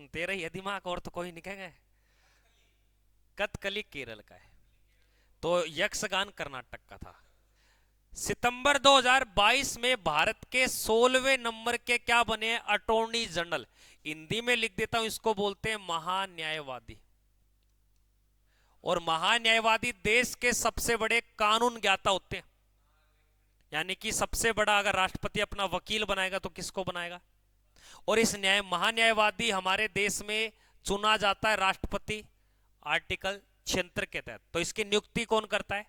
तेरा ही है दिमाग, और तो कोई नहीं कहेगा। कथकली केरल का है, तो यक्षगान कर्नाटक का था। सितंबर 2022 में भारत के 16वें नंबर के क्या बने हैं? Attorney general. हिंदी में लिख देता हूं, इसको बोलते हैं महान्यायवादी। और महान्यायवादी देश के सबसे बड़े कानून ज्ञाता होते हैं। यानी कि सबसे बड़ा अगर राष्ट्रपति अपना वकील बनाएगा तो किसको बनाएगा? और इस महान्यायवादी हमारे देश में चुना जाता है राष्ट्रपति आर्टिकल 76 के तहत। तो इसकी नियुक्ति कौन करता है?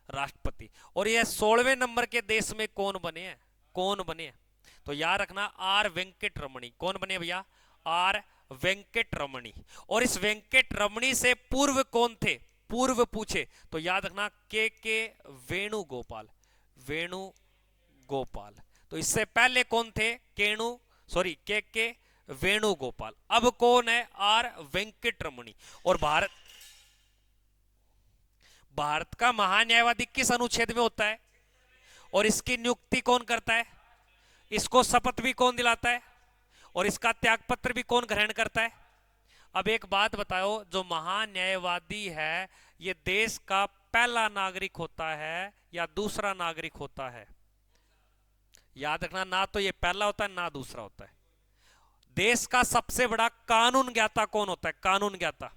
राष्ट्रपति। और यह 16वें नंबर के देश में कौन बने हैं? कौन बने हैं? तो याद रखना, आर वेंकट रमणी। कौन बने भैया? आर वेंकट रमणी। और इस वेंकट रमणी से पूर्व कौन थे? पूर्व पूछे तो याद रखना के वेणुगोपाल। वेणुगोपाल। तो इससे पहले कौन थे? के वेणुगोपाल। अब कौन है? आर वेंकट रमणी। और भारत का महान्यायवादी किस अनुच्छेद में होता है? और इसकी नियुक्ति कौन करता है? इसको शपथ भी कौन दिलाता है? और इसका त्यागपत्र भी कौन ग्रहण करता है? अब एक बात बताओ, जो महान्यायवादी है ये देश का पहला नागरिक होता है या दूसरा नागरिक होता है? याद रखना, ना तो ये पहला होता है ना दूसरा होता है। देश का सबसे बड़ा कानून ज्ञाता कौन होता है? कानून ज्ञाता।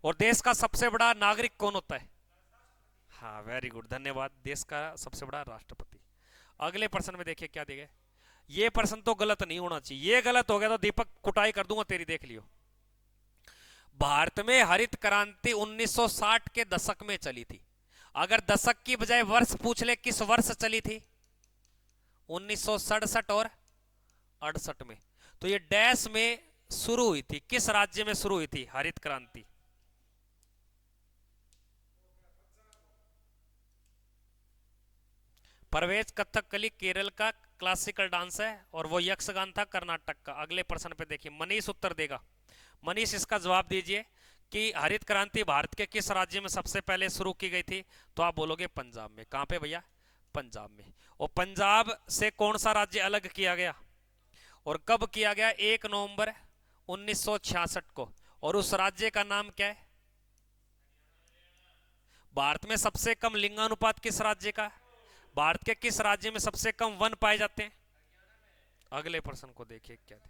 और देश का सबसे बड़ा नागरिक कौन होता है? हाँ वेरी गुड, धन्यवाद। देश का सबसे बड़ा राष्ट्रपति। अगले प्रश्न में देखिए क्या देगा। ये प्रश्न तो गलत नहीं होना चाहिए, ये गलत हो गया तो दीपक कुटाई कर दूंगा तेरी, देख लियो। भारत में हरित क्रांति 1960 के दशक में चली थी। अगर दशक की बजाय वर्ष पूछ ले, किस वर्ष चली थी? 1967 और 68 में। तो ये डैश में शुरू हुई थी, किस राज्य में शुरू हुई थी हरित क्रांति? परवेज कथकली केरल का क्लासिकल डांस है और वो यक्षगान था कर्नाटक का। अगले प्रश्न पे देखिए, मनीष उत्तर देगा। मनीष इसका जवाब दीजिए कि हरित क्रांति भारत के किस राज्य में सबसे पहले शुरू की गई थी? तो आप बोलोगे पंजाब में। कहां पे भैया? पंजाब में। और पंजाब से कौन सा राज्य अलग किया गया और कब किया गया? 1 नवंबर 1966 को। और उस राज्य का नाम क्या है? भारत में सबसे कम लिंगानुपात किस राज्य का? भारत के किस राज्य में सबसे कम वन पाए जाते हैं? अगले प्रश्न को देखिए क्या दे।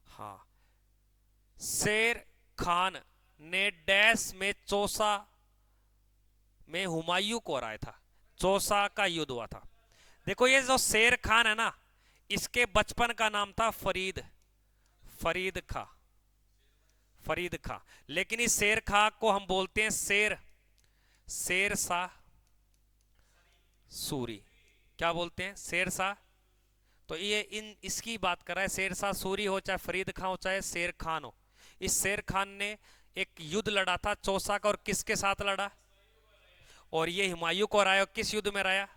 हाँ, शेर खान ने डैश में चौसा में हुमायूं को हराया था। चौसा का युद्ध हुआ था। देखो ये जो शेर खान है ना, इसके बचपन का नाम था फरीद। फरीद खां। फरीद खां। लेकिन इस शेर खां को हम बोलते हैं शेर शाह सूरी। क्या बोलते हैं? शेर शाह। तो ये इसकी बात कर रहा है, शेर शाह सूरी हो चाहे फरीद खां हो चाहे शेर खान हो। इस शेर खान ने एक युद्ध लड़ा था चौसा का, और किसके साथ लड़ा? और ये हुमायूं को हराया। किस युद्ध में हराया?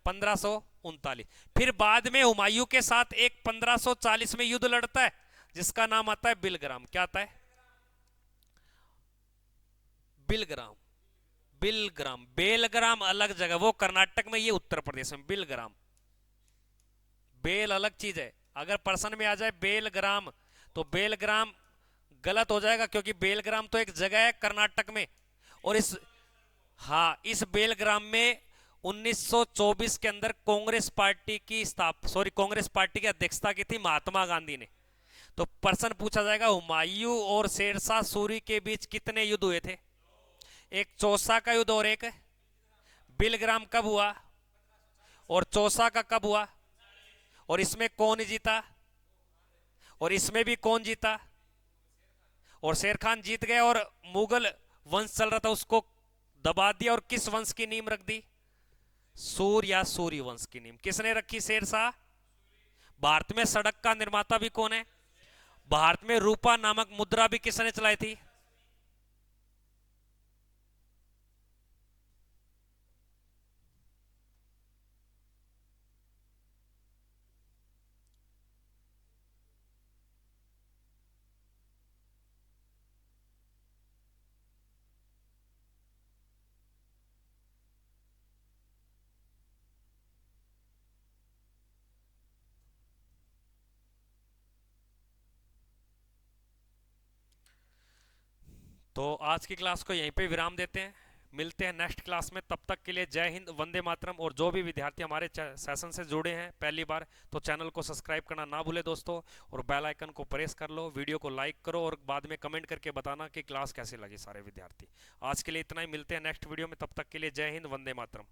1500 39। फिर बाद में हुमायूं के साथ एक 1540 में युद्ध लड़ता है जिसका नाम आता है बिलग्राम। क्या आता है? बिलग्राम। बिलग्राम, बेलग्राम अलग जगह, वो कर्नाटक में, ये उत्तर प्रदेश में। बिलग्राम, बेल अलग चीज है। अगर पर्सन में आ जाए बेलग्राम तो बेलग्राम गलत हो जाएगा, क्योंकि बेलग्राम तो एक जगह है कर्नाटक में। और इस, हाँ, इस बेलग्राम में 1924 के अंदर कांग्रेस पार्टी की कांग्रेस पार्टी की अध्यक्षता की थी महात्मा गांधी ने। तो प्रश्न पूछा जाएगा, हुमायूं और शेरशाह सूरी के बीच कितने युद्ध हुए थे? एक चौसा का युद्ध और एक बिलग्राम कब हुआ, और चौसा का कब हुआ, और इसमें कौन जीता, और इसमें भी कौन जीता? और शेर खान जीत गए, और मुगल वंश चल रहा था उसको दबा दिया, और किस वंश की नींव रख दी? सूर्य या सूर्य वंश की नींव किसने रखी? शेरशाह। भारत में सड़क का निर्माता भी कौन है? भारत में रूपा नामक मुद्रा भी किसने चलाई थी? तो आज की क्लास को यहीं पे विराम देते हैं, मिलते हैं नेक्स्ट क्लास में। तब तक के लिए जय हिंद, वंदे मातरम। और जो भी विद्यार्थी हमारे सेशन से जुड़े हैं पहली बार, तो चैनल को सब्सक्राइब करना ना भूले दोस्तों, और बेल आइकन को प्रेस कर लो, वीडियो को लाइक करो, और बाद में कमेंट करके बताना कि क्लास कैसे लगी सारे विद्यार्थी। आज के लिए इतना ही, मिलते हैं नेक्स्ट वीडियो में, तब तक के लिए जय हिंद, वंदे मातरम।